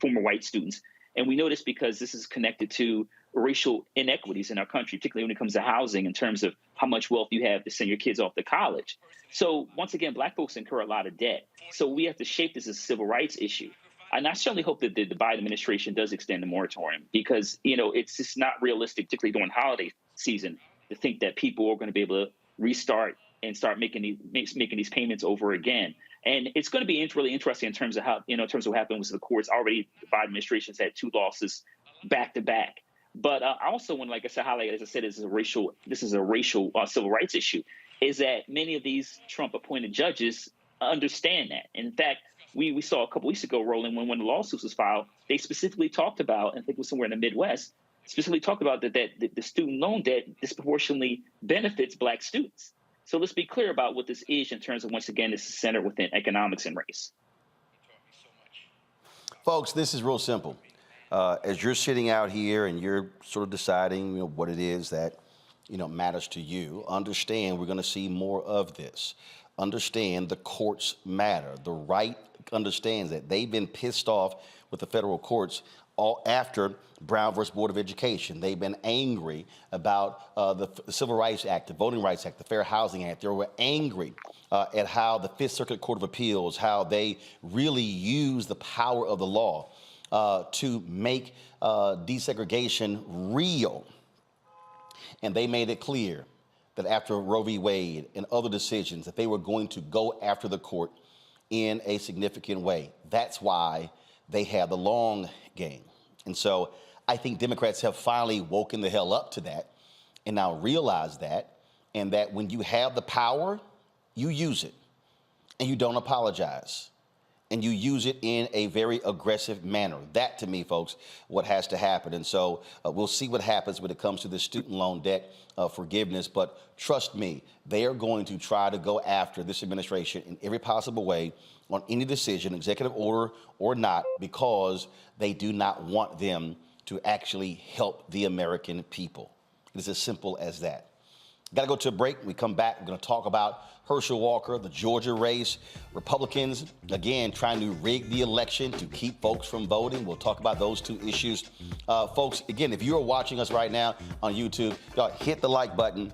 former white students. And we know this because this is connected to racial inequities in our country, particularly when it comes to housing in terms of how much wealth you have to send your kids off to college. So once again, Black folks incur a lot of debt. So we have to shape this as a civil rights issue. And I certainly hope that the Biden administration does extend the moratorium because, it's just not realistic, particularly during holiday season, to think that people are going to be able to restart and start making these payments over again. And it's going to be really interesting in terms of how, in terms of what happened with the courts. Already, the Biden administration's had 2 losses back to back. But I also want to, like I said, highlight, as I said, this is a racial civil rights issue, is that many of these Trump-appointed judges understand that. In fact, we saw a couple weeks ago, Roland, when the lawsuit was filed, they specifically talked about, and I think it was somewhere in the Midwest, specifically talked about that the student loan debt disproportionately benefits Black students. So let's be clear about what this is in terms of, once again, this is centered within economics and race. Folks, this is real simple. As you're sitting out here and you're sort of deciding what it is that matters to you, understand we're going to see more of this. Understand the courts matter. The right understands that. They've been pissed off with the federal courts all after Brown versus Board of Education. They've been angry about the Civil Rights Act, the Voting Rights Act, the Fair Housing Act. They were angry at how the Fifth Circuit Court of Appeals, how they really use the power of the law to make desegregation real. And they made it clear that after Roe v. Wade and other decisions, that they were going to go after the court in a significant way. That's why they had the long game. And so I think Democrats have finally woken the hell up to that and now realize that, and that when you have the power, you use it and you don't apologize. And you use it in a very aggressive manner. That, to me, folks, what has to happen. And so we'll see what happens when it comes to the student loan debt forgiveness. But trust me, they are going to try to go after this administration in every possible way on any decision, executive order or not, because they do not want them to actually help the American people. It is as simple as that. Got to go to a break. When we come back, we're going to talk about Herschel Walker, the Georgia race, Republicans, again, trying to rig the election to keep folks from voting. We'll talk about those two issues. Folks, again, if you're watching us right now on YouTube, hit the like button.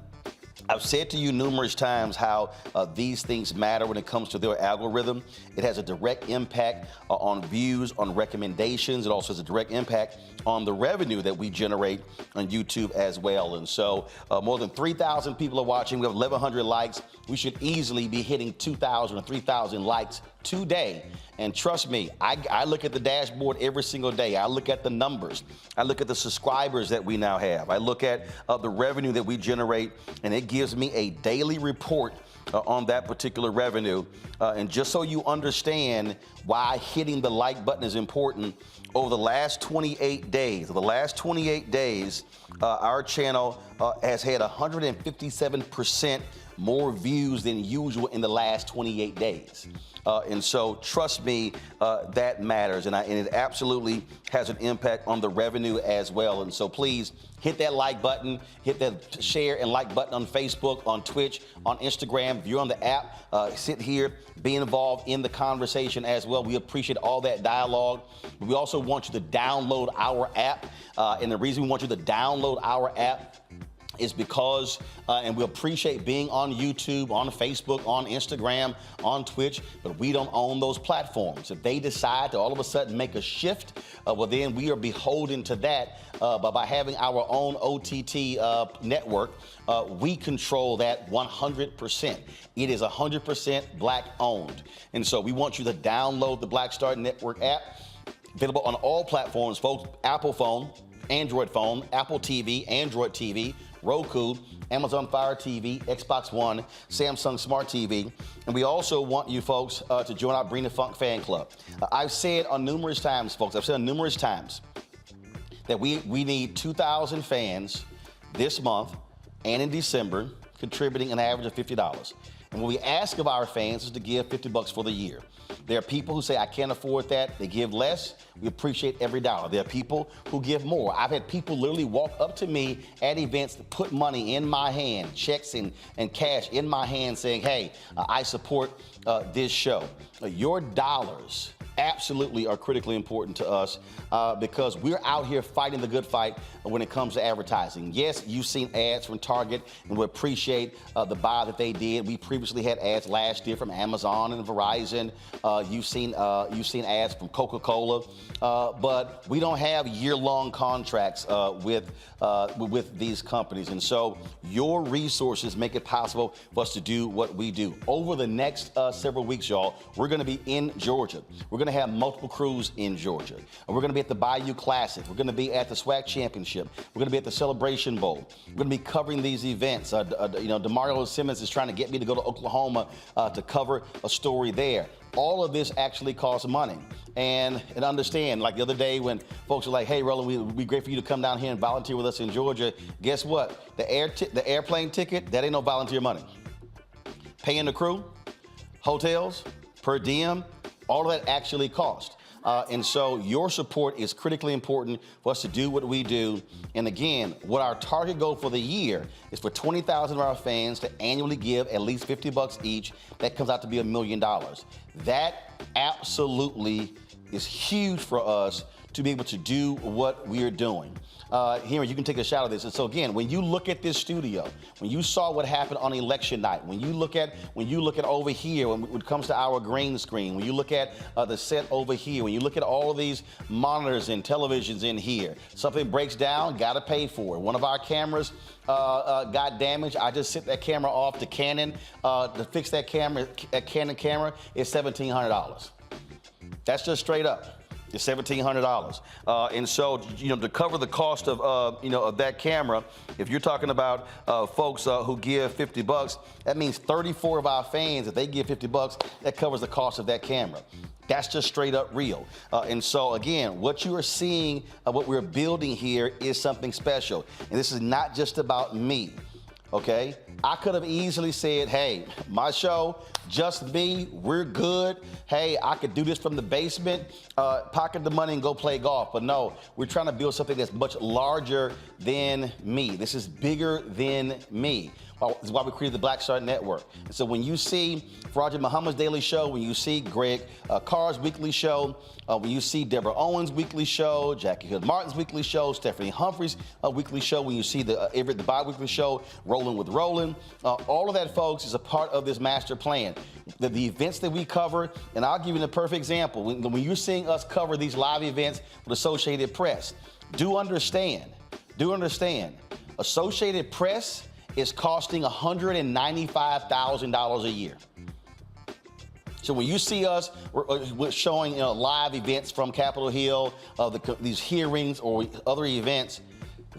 I've said to you numerous times how these things matter when it comes to their algorithm. It has a direct impact on views, on recommendations. It also has a direct impact on the revenue that we generate on YouTube as well. And so more than 3,000 people are watching. We have 1,100 likes. We should easily be hitting 2,000 or 3,000 likes today. And trust me, I look at the dashboard every single day. I look at the numbers. I look at the subscribers that we now have. I look at the revenue that we generate, and it gives me a daily report on that particular revenue. And just so you understand why hitting the like button is important, over the last 28 days, our channel has had 157% more views than usual in the last 28 days. And so trust me, that matters. And it absolutely has an impact on the revenue as well. And so please hit that like button, hit that share and like button on Facebook, on Twitch, on Instagram. If you're on the app, sit here, be involved in the conversation as well. We appreciate all that dialogue. We also want you to download our app. And the reason we want you to download our app is because, and we appreciate being on YouTube, on Facebook, on Instagram, on Twitch, but we don't own those platforms. If they decide to all of a sudden make a shift, well, then we are beholden to that. But by having our own OTT network, we control that 100%. It is 100% Black owned. And so we want you to download the Black Star Network app, available on all platforms, folks. Apple phone, Android phone, Apple TV, Android TV, Roku, Amazon Fire TV, Xbox One, Samsung Smart TV. And we also want you folks to join our Bring the Funk fan club. I've said on numerous times, folks, that we need 2,000 fans this month and in December, contributing an average of $50. And what we ask of our fans is to give $50 for the year. There are people who say, I can't afford that. They give less. We appreciate every dollar. There are people who give more. I've had people literally walk up to me at events to put money in my hand, checks and cash in my hand, saying, hey, I support this show. Your dollars absolutely are critically important to us because we're out here fighting the good fight when it comes to advertising. Yes, you've seen ads from Target, and we appreciate the buy that they did. We previously had ads last year from Amazon and Verizon. You've seen ads from Coca-Cola, but we don't have year-long contracts with these companies. And so your resources make it possible for us to do what we do. Over the next several weeks, y'all, we're going to be in Georgia. We're going to have multiple crews in Georgia. We're going to be at the Bayou Classic. We're going to be at the SWAC Championship. We're going to be at the Celebration Bowl. We're going to be covering these events. DeMario Simmons is trying to get me to go to Oklahoma to cover a story there. All of this actually costs money. And understand, like the other day when folks were like, hey, Roland, it would be great for you to come down here and volunteer with us in Georgia. Guess what? The airplane ticket, that ain't no volunteer money. Paying the crew, hotels, per diem, all of that actually costs. And so your support is critically important for us to do what we do. And again, what our target goal for the year is for 20,000 of our fans to annually give at least $50 each. That comes out to be $1 million. That absolutely is huge for us to be able to do what we're doing. Here, you can take a shot of this. And so again, when you look at this studio, when you saw what happened on election night, when you look at over here, when it comes to our green screen, when you look at the set over here, when you look at all of these monitors and televisions in here, something breaks down, got to pay for it. One of our cameras got damaged. I just sent that camera off to Canon. To fix that Canon camera is $1,700. That's just straight up. is $1,700. And so, to cover the cost of, of that camera, if you're talking about folks who give $50, that means 34 of our fans, if they give $50, that covers the cost of that camera. That's just straight up real. And so, again, what you are seeing, what we're building here is something special. And this is not just about me, okay? I could have easily said, hey, my show, just me, we're good. Hey, I could do this from the basement, pocket the money and go play golf. But no, we're trying to build something that's much larger than me. This is bigger than me. This is why we created the Black Star Network. And so when you see Faraji Muhammad's daily show, when you see Greg Carr's weekly show, when you see Deborah Owens' weekly show, Jackie Hood Martin's weekly show, Stephanie Humphrey's weekly show, when you see the Everett the bi-weekly show, Roland with Roland, all of that, folks, is a part of this master plan. The events that we cover, and I'll give you a perfect example. When you're seeing us cover these live events with Associated Press, do understand, Associated Press is costing $195,000 a year. So when you see us we're showing live events from Capitol Hill, these hearings or other events,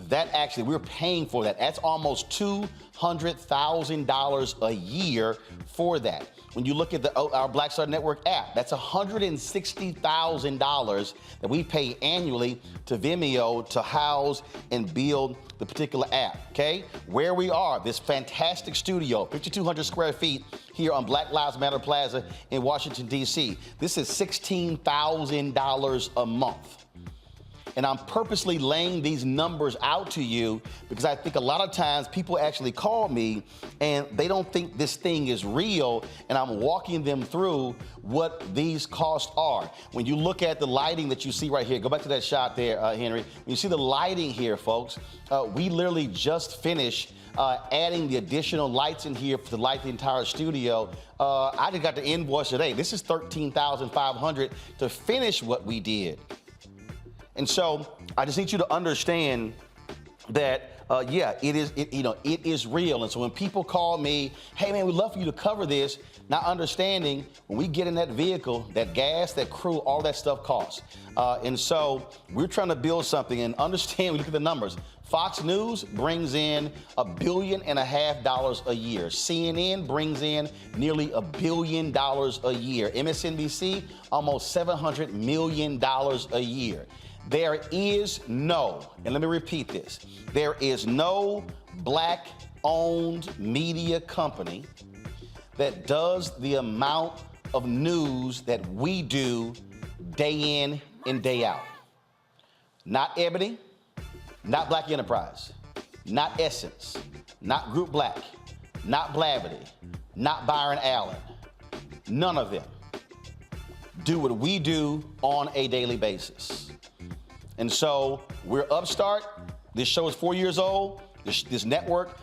that actually we're paying for that. That's almost $200,000 a year for that. When you look at our Black Star Network app, that's $160,000 that we pay annually to Vimeo to house and build the particular app, okay? Where we are, this fantastic studio, 5,200 square feet here on Black Lives Matter Plaza in Washington, D.C. This is $16,000 a month. And I'm purposely laying these numbers out to you because I think a lot of times people actually call me and they don't think this thing is real, and I'm walking them through what these costs are. When you look at the lighting that you see right here, go back to that shot there, Henry. When you see the lighting here, folks, we literally just finished adding the additional lights in here to light the entire studio. I just got the invoice today. This is $13,500 to finish what we did. And so I just need you to understand that, it is real. And so when people call me, hey man, we'd love for you to cover this, not understanding when we get in that vehicle, that gas, that crew, all that stuff costs. And so we're trying to build something, and understand, we look at the numbers. Fox News brings in $1.5 billion a year. CNN brings in nearly $1 billion a year. MSNBC, almost $700 million a year. There is no, and let me repeat this, there is no Black-owned media company that does the amount of news that we do day in and day out. Not Ebony, not Black Enterprise, not Essence, not Group Black, not Blavity, not Byron Allen. None of them do what we do on a daily basis. And so we're upstart. This show is 4 years old. This network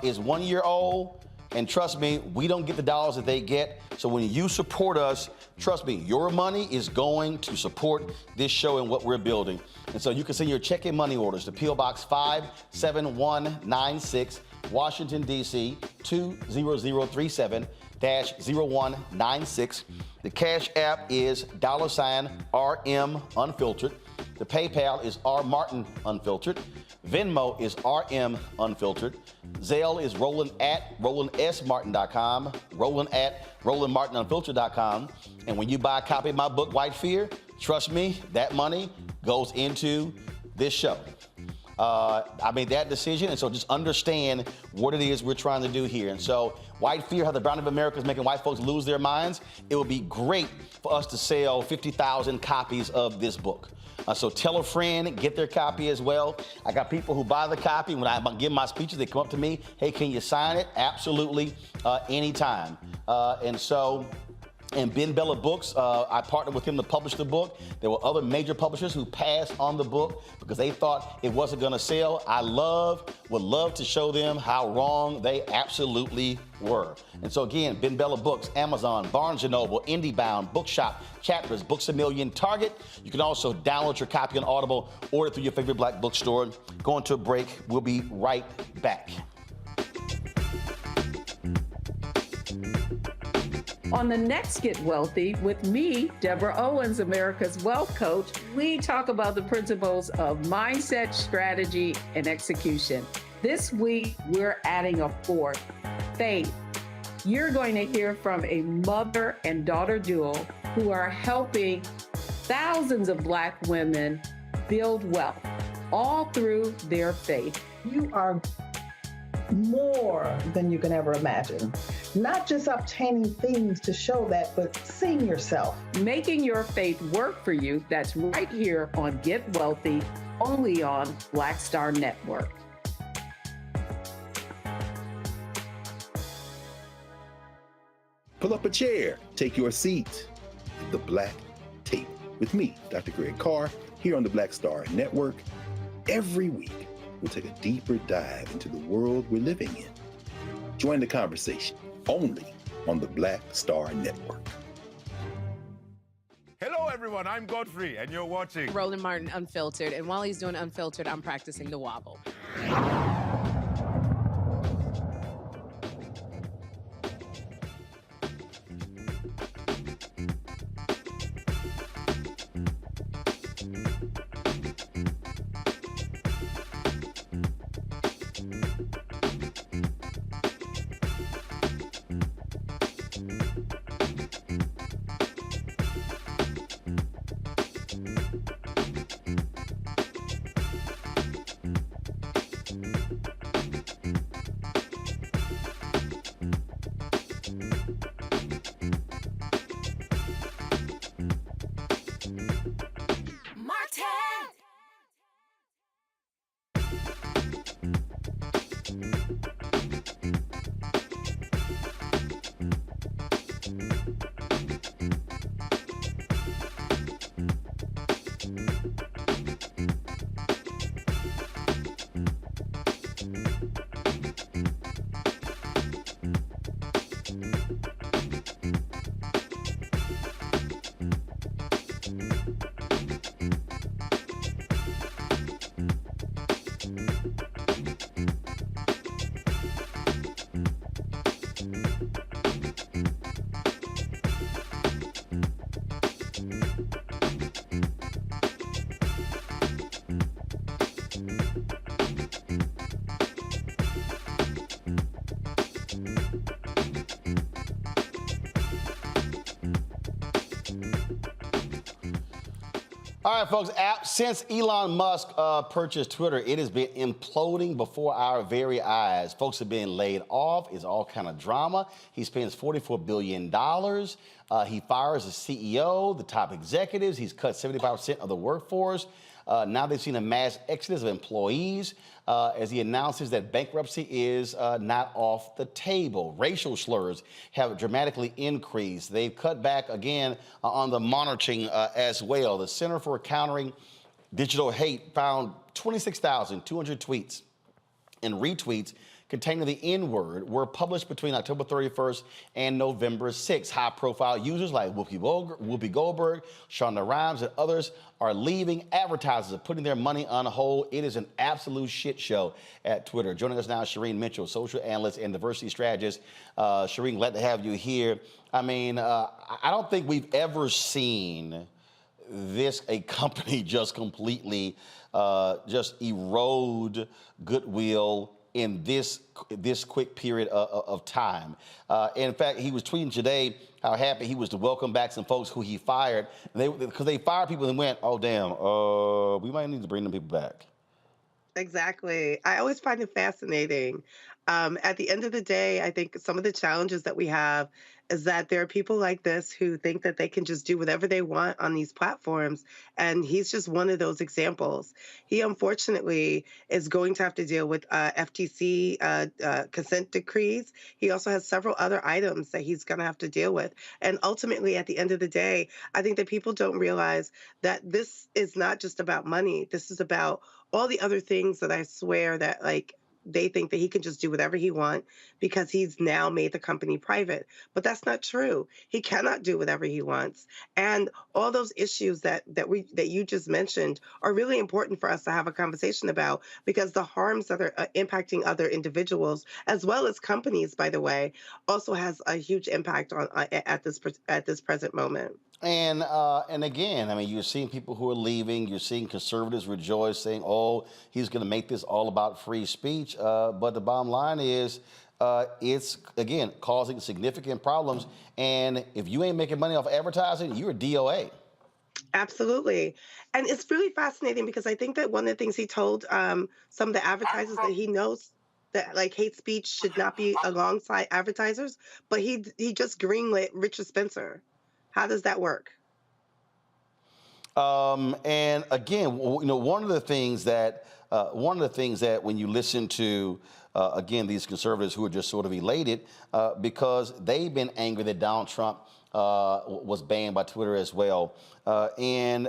is 1 year old. And trust me, we don't get the dollars that they get. So when you support us, trust me, your money is going to support this show and what we're building. And so you can send your check and money orders to P.O. Box 57196, Washington, D.C. 20037-0196. The Cash App is $RM Unfiltered. The PayPal is R Martin Unfiltered. Venmo is RM Unfiltered. Zelle is Roland at RolandSMartin.com. Roland at RolandMartinUnfiltered.com. And when you buy a copy of my book, White Fear, trust me, that money goes into this show. I made that decision, and so just understand what it is we're trying to do here. And so White Fear, how the browning of America is making white folks lose their minds. It would be great for us to sell 50,000 copies of this book. So tell a friend, get their copy as well. I got people who buy the copy. When I give my speeches, they come up to me, hey, can you sign it? Absolutely, anytime. And Ben Bella Books, I partnered with him to publish the book. There were other major publishers who passed on the book because they thought it wasn't going to sell. I would love to show them how wrong they absolutely were. And so again, Ben Bella Books, Amazon, Barnes & Noble, IndieBound, Bookshop, Chapters, Books A Million, Target. You can also download your copy on Audible, order through your favorite Black bookstore. Going to a break. We'll be right back. On the next Get Wealthy with me, Deborah Owens, America's Wealth Coach, we talk about the principles of mindset, strategy, and execution. This week, we're adding a fourth, faith. You're going to hear from a mother and daughter duo who are helping thousands of Black women build wealth, all through their faith. You are more than you can ever imagine. Not just obtaining things to show that, but seeing yourself. Making your faith work for you. That's right here on Get Wealthy, only on Black Star Network. Pull up a chair, take your seat at the Black Table with me, Dr. Greg Carr, here on the Black Star Network. Every week, we'll take a deeper dive into the world we're living in. Join the conversation only on the Black Star Network. Hello, everyone. I'm Godfrey, and you're watching Roland Martin Unfiltered. And while he's doing Unfiltered, I'm practicing the wobble. All right, folks, since Elon Musk purchased Twitter, it has been imploding before our very eyes. Folks are being laid off. It's all kind of drama. He spends $44 billion. He fires the CEO, the top executives. He's cut 75% of the workforce. Now they've seen a mass exodus of employees as he announces that bankruptcy is not off the table. Racial slurs have dramatically increased. They've cut back again on the monitoring as well. The Center for Countering Digital Hate found 26,200 tweets and retweets containing the N-word were published between October 31st and November 6th. High-profile users like Whoopi Goldberg, Shonda Rhimes, and others are leaving. Advertisers are putting their money on hold. It is an absolute shit show at Twitter. Joining us now is Shireen Mitchell, social analyst and diversity strategist. Shireen, glad to have you here. I mean, I don't think we've ever seen a company just completely just erode goodwill in this quick period of time. In fact, he was tweeting today how happy he was to welcome back some folks who he fired. Because they fired people and went, oh, damn, we might need to bring them people back. Exactly. I always find it fascinating. At the end of the day, I think some of the challenges that we have is that there are people like this who think that they can just do whatever they want on these platforms. And he's just one of those examples. He unfortunately is going to have to deal with FTC consent decrees. He also has several other items that he's going to have to deal with. And ultimately, at the end of the day, I think that people don't realize that this is not just about money. This is about all the other things that I swear that, like, they think that he can just do whatever he wants because he's now made the company private. But that's not true. He cannot do whatever he wants. And all those issues that you just mentioned are really important for us to have a conversation about, because the harms that are impacting other individuals as well as companies, by the way, also has a huge impact on at this present moment. And again, I mean, you're seeing people who are leaving. You're seeing conservatives rejoice, saying, "Oh, he's going to make this all about free speech." But the bottom line is, it's again causing significant problems. And if you ain't making money off advertising, you're a DOA. Absolutely. And it's really fascinating because I think that one of the things he told some of the advertisers that he knows that like hate speech should not be alongside advertisers, but he just greenlit Richard Spencer. How does that work? And again, one of the things that when you listen to again these conservatives who are just sort of elated because they've been angry that Donald Trump was banned by Twitter as well, and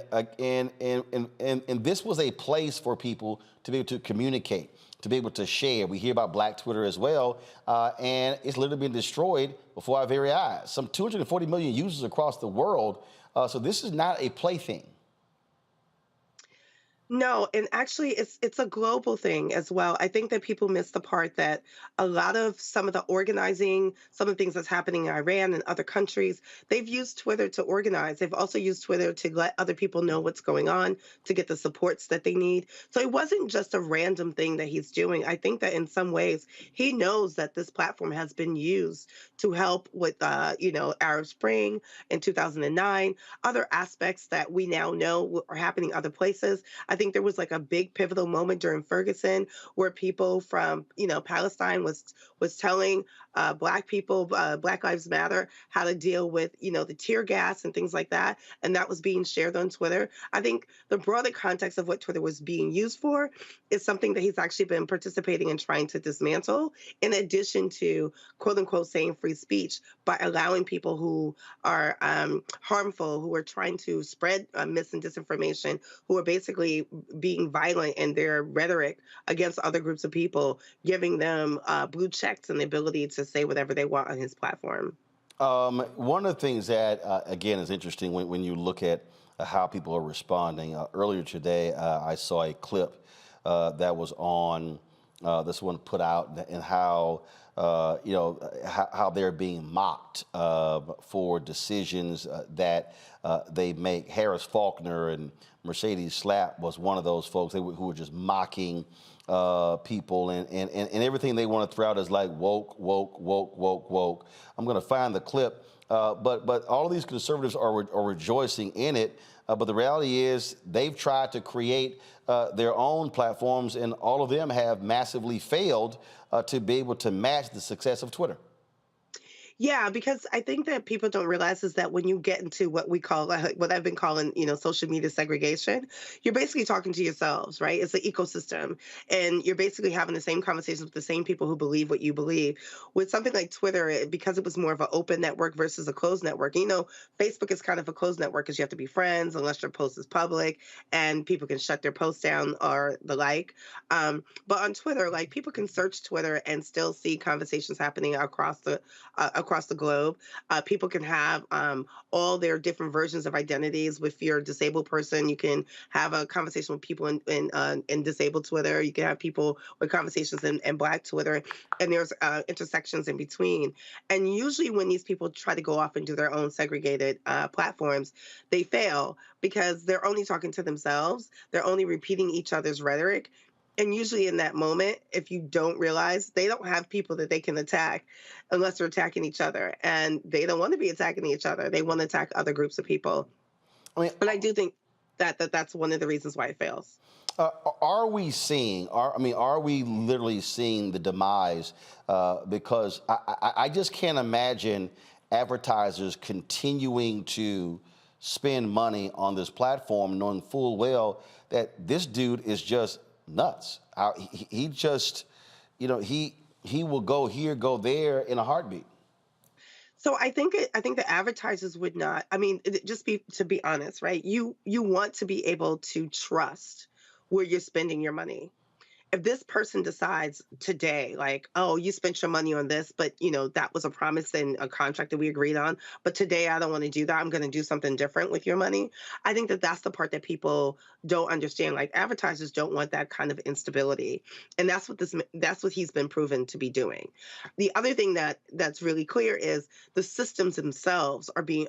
this was a place for people to be able to communicate, to be able to share. We hear about Black Twitter as well, and it's literally been destroyed before our very eyes. Some 240 million users across the world. So this is not a plaything. No, and actually it's a global thing as well. I think that people miss the part that a lot of some of the organizing, some of the things that's happening in Iran and other countries, they've used Twitter to organize. They've also used Twitter to let other people know what's going on, to get the supports that they need. So it wasn't just a random thing that he's doing. I think that in some ways he knows that this platform has been used to help with, Arab Spring in 2009, other aspects that we now know are happening other places. I think there was like a big pivotal moment during Ferguson where people from, Palestine was telling Black people, Black Lives Matter, how to deal with, the tear gas and things like that. And that was being shared on Twitter. I think the broader context of what Twitter was being used for is something that he's actually been participating in trying to dismantle, in addition to, quote unquote, saying free speech by allowing people who are harmful, who are trying to spread mis and disinformation, who are basically being violent in their rhetoric against other groups of people, giving them blue checks and the ability to say whatever they want on his platform. One of the things that, again, is interesting when you look at how people are responding. Earlier today, I saw a clip that was on this one put out, and how how they're being mocked for decisions that they make. Harris Faulkner and Mercedes Slapp was one of those folks who were just mocking people, and everything they want to throw out is like woke. I'm going to find the clip, but all of these conservatives are rejoicing in it. But the reality is they've tried to create their own platforms, and all of them have massively failed to be able to match the success of Twitter. Yeah, because I think that people don't realize is that when you get into what we call, what I've been calling, social media segregation, you're basically talking to yourselves, right? It's an ecosystem, and you're basically having the same conversations with the same people who believe what you believe. With something like Twitter, because it was more of an open network versus a closed network, Facebook is kind of a closed network because you have to be friends unless your post is public, and people can shut their posts down or the like. But on Twitter, like, people can search Twitter and still see conversations happening across the globe. People can have all their different versions of identities. If you're a disabled person, you can have a conversation with people in disabled Twitter. You can have people with conversations in Black Twitter, and there's intersections in between. And usually when these people try to go off and do their own segregated platforms, they fail because they're only talking to themselves. They're only repeating each other's rhetoric. And usually in that moment, if you don't realize, they don't have people that they can attack unless they're attacking each other. And they don't want to be attacking each other. They want to attack other groups of people. But I do think that's one of the reasons why it fails. Are we literally seeing the demise? Because I just can't imagine advertisers continuing to spend money on this platform knowing full well that this dude is just nuts. He just, he will go here, go there in a heartbeat. So I think the advertisers would not. I mean, to be honest, right? You want to be able to trust where you're spending your money. if this person decides today, like, oh, you spent your money on this, but that was a promise and a contract that we agreed on, but today I don't want to do that. I'm going to do something different with your money. I think that that's the part that people don't understand. Like, advertisers don't want that kind of instability, and that's what he's been proven to be doing. The other thing that's really clear is the systems themselves are being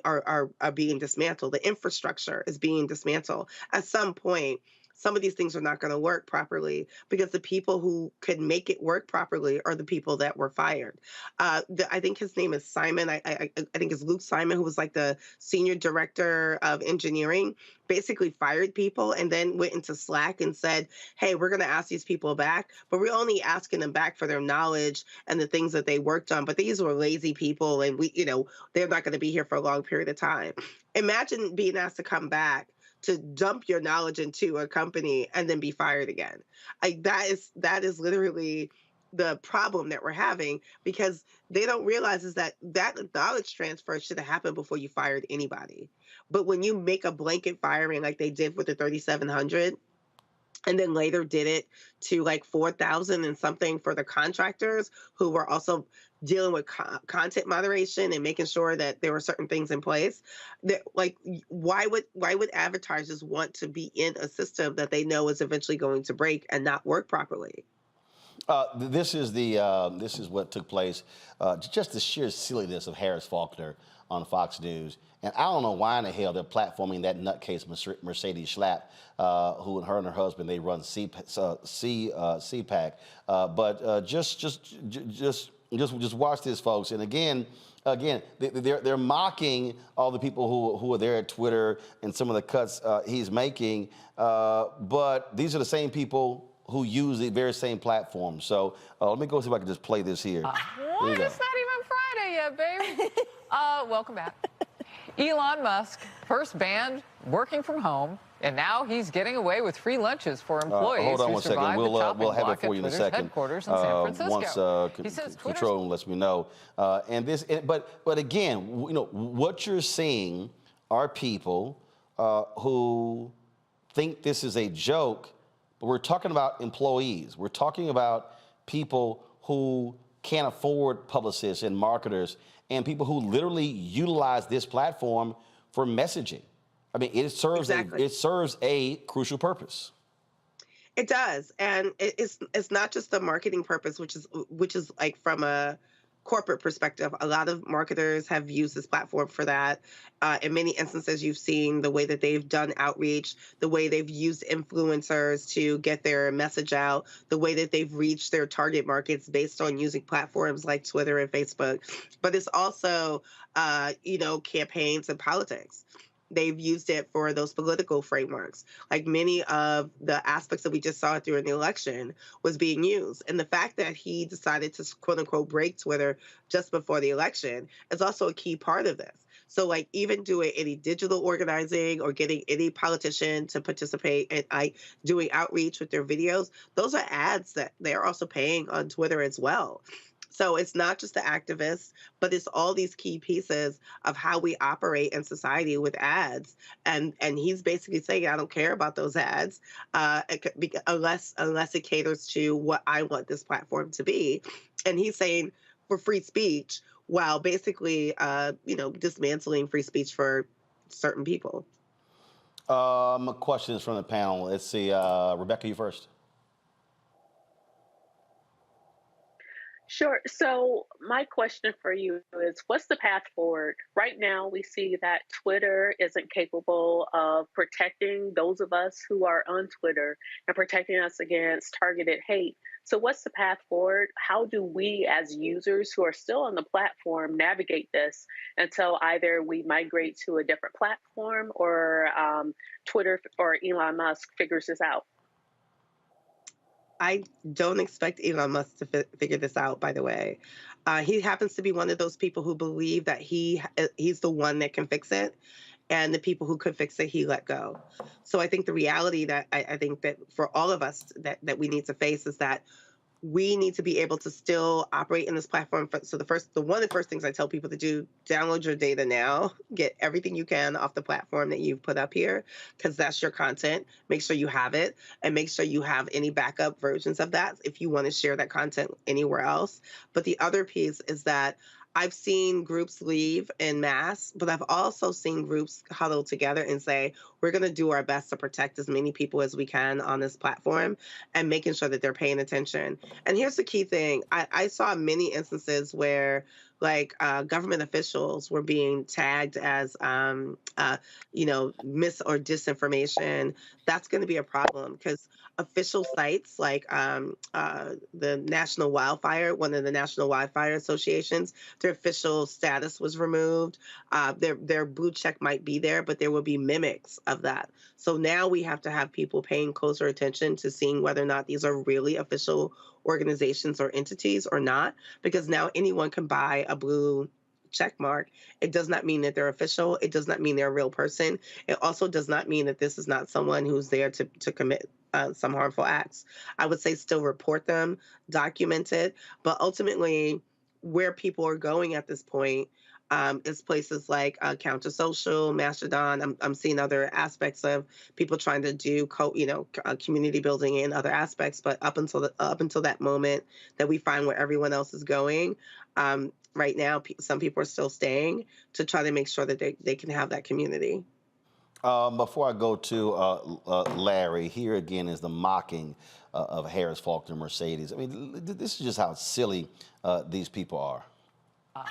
dismantled. The infrastructure is being dismantled. At some point, some of these things are not going to work properly because the people who could make it work properly are the people that were fired. I think his name is Simon. I think it's Luke Simon, who was like the senior director of engineering, basically fired people and then went into Slack and said, hey, we're going to ask these people back, but we're only asking them back for their knowledge and the things that they worked on. But these were lazy people, and they're not going to be here for a long period of time. Imagine being asked to come back to dump your knowledge into a company and then be fired again. Like, that is literally the problem that we're having, because they don't realize is that knowledge transfer should have happened before you fired anybody. But when you make a blanket firing like they did with the 3,700, and then later did it to like 4,000 and something for the contractors who were also dealing with content moderation and making sure that there were certain things in place, that, like, why would advertisers want to be in a system that they know is eventually going to break and not work properly? This is what took place. Just the sheer silliness of Harris Faulkner on Fox News. And I don't know why in the hell they're platforming that nutcase Mercedes Schlapp, who and her husband, they run CPAC. But just watch this, folks. And again, they're mocking all the people who are there at Twitter and some of the cuts he's making. But these are the same people who use the very same platform. So let me go see if I can just play this here. What? It's not even Friday yet, baby. Welcome back. Elon Musk first banned working from home, and now he's getting away with free lunches for employees hold on who one second. survived the chopping We'll have block it for you in a at second. headquarters in San Francisco. Once He says control lets me know. But again, what you're seeing are people who think this is a joke, but we're talking about employees. We're talking about people who can't afford publicists and marketers, and people who literally utilize this platform for messaging. I mean, it serves a crucial purpose. It does, and it's not just the marketing purpose, which is like from a corporate perspective. A lot of marketers have used this platform for that. In many instances, you've seen the way that they've done outreach, the way they've used influencers to get their message out, the way that they've reached their target markets based on using platforms like Twitter and Facebook. But it's also, campaigns and politics. They've used it for those political frameworks. Like, many of the aspects that we just saw during the election was being used. And the fact that he decided to, quote unquote, break Twitter just before the election is also a key part of this. So, like, even doing any digital organizing or getting any politician to participate in doing outreach with their videos, those are ads that they're also paying on Twitter as well. So it's not just the activists, but it's all these key pieces of how we operate in society with ads. And he's basically saying, I don't care about those ads unless it caters to what I want this platform to be. And he's saying for free speech, while basically, dismantling free speech for certain people. Questions from the panel. Let's see, Rebecca, you first. Sure. So my question for you is, what's the path forward? Right now, we see that Twitter isn't capable of protecting those of us who are on Twitter and protecting us against targeted hate. So what's the path forward? How do we as users who are still on the platform navigate this until either we migrate to a different platform or Twitter or Elon Musk figures this out? I don't expect Elon Musk to figure this out, by the way. He happens to be one of those people who believe that he's the one that can fix it, and the people who could fix it, he let go. So I think the reality that I think that for all of us that we need to face is that we need to be able to still operate in this platform. So one of the first things I tell people to do, download your data now, get everything you can off the platform that you've put up here, because that's your content. Make sure you have it, and make sure you have any backup versions of that if you want to share that content anywhere else. But the other piece is that I've seen groups leave en masse, but I've also seen groups huddle together and say, we're going to do our best to protect as many people as we can on this platform, and making sure that they're paying attention. And here's the key thing. I saw many instances where government officials were being tagged as, mis or disinformation. That's going to be a problem, because official sites like the National Wildfire, one of the National Wildfire Associations, their official status was removed. Their blue check might be there, but there will be mimics of that. So now we have to have people paying closer attention to seeing whether or not these are really official organizations or entities or not, because now anyone can buy a blue check mark. It does not mean that they're official. It does not mean they're a real person. It also does not mean that this is not someone who's there to commit some harmful acts. I would say still report them, document it, but ultimately where people are going at this point is places like Counter Social, Mastodon. I'm seeing other aspects of people trying to do community building and other aspects, but up until that moment that we find where everyone else is going, right now some people are still staying to try to make sure that they can have that community. Before I go to Larry, here again is the mocking of Harris, Faulkner, Mercedes. I mean, this is just how silly these people are. What?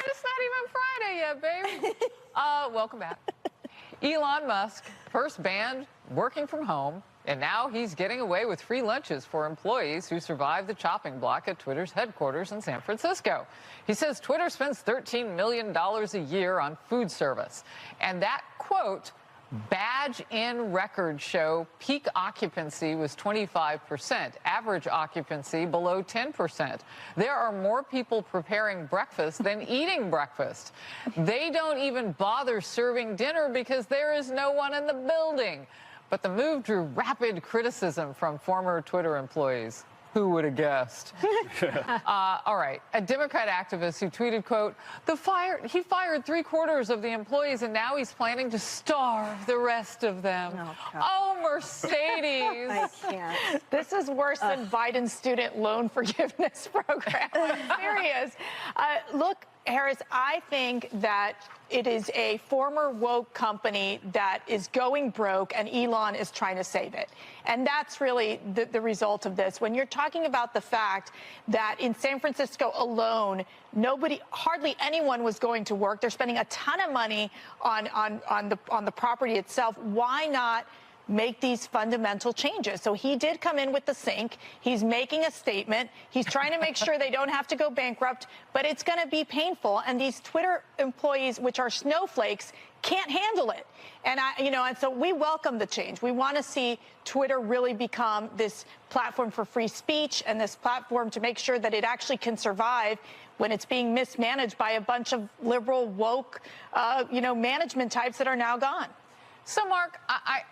It's not even Friday yet, baby. Welcome back. Elon Musk first banned working from home, and now he's getting away with free lunches for employees who survived the chopping block at Twitter's headquarters in San Francisco. He says Twitter spends $13 million a year on food service. And that, quote, badge-in records show peak occupancy was 25%, average occupancy below 10%. There are more people preparing breakfast than eating breakfast. They don't even bother serving dinner because there is no one in the building. But the move drew rapid criticism from former Twitter employees. Who would have guessed? All right. A Democrat activist who tweeted, quote, he fired 3/4 of the employees, and now he's planning to starve the rest of them. Oh, Mercedes. I can't. This is worse than Biden's student loan forgiveness program. I'm serious. Look, Harris, I think that it is a former woke company that is going broke, and Elon is trying to save it. And that's really the result of this. When you're talking about the fact that in San Francisco alone, hardly anyone was going to work. They're spending a ton of money on the property itself. Why not make these fundamental changes? So he did come in with the sink. He's making a statement. He's trying to make sure they don't have to go bankrupt, but it's going to be painful. And these Twitter employees, which are snowflakes, can't handle it. And and so we welcome the change. We want to see Twitter really become this platform for free speech and this platform to make sure that it actually can survive when it's being mismanaged by a bunch of liberal, woke, management types that are now gone. So, Mark,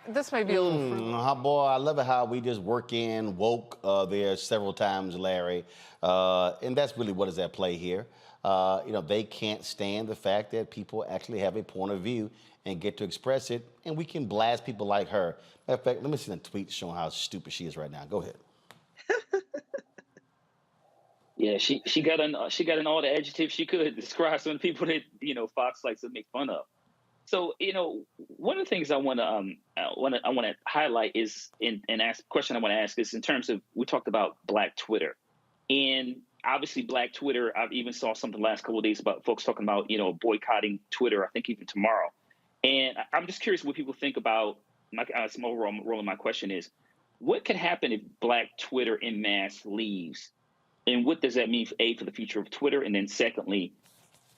this may be a little frugal. Boy, I love it how we just work in woke there several times, Larry. And that's really what is at play here. They can't stand the fact that people actually have a point of view and get to express it, and we can blast people like her. Matter of fact, let me see the tweet showing how stupid she is right now. Go ahead. Yeah, she got in all the adjectives she could describe some people that Fox likes to make fun of. So, one of the things I want to highlight is and ask the question I want to ask is in terms of, we talked about Black Twitter, and obviously Black Twitter. I've even saw something the last couple of days about folks talking about boycotting Twitter. I think even tomorrow, and I'm just curious what people think about. Some overall role in my question is, what could happen if Black Twitter en masse leaves, and what does that mean for the future of Twitter, and then secondly,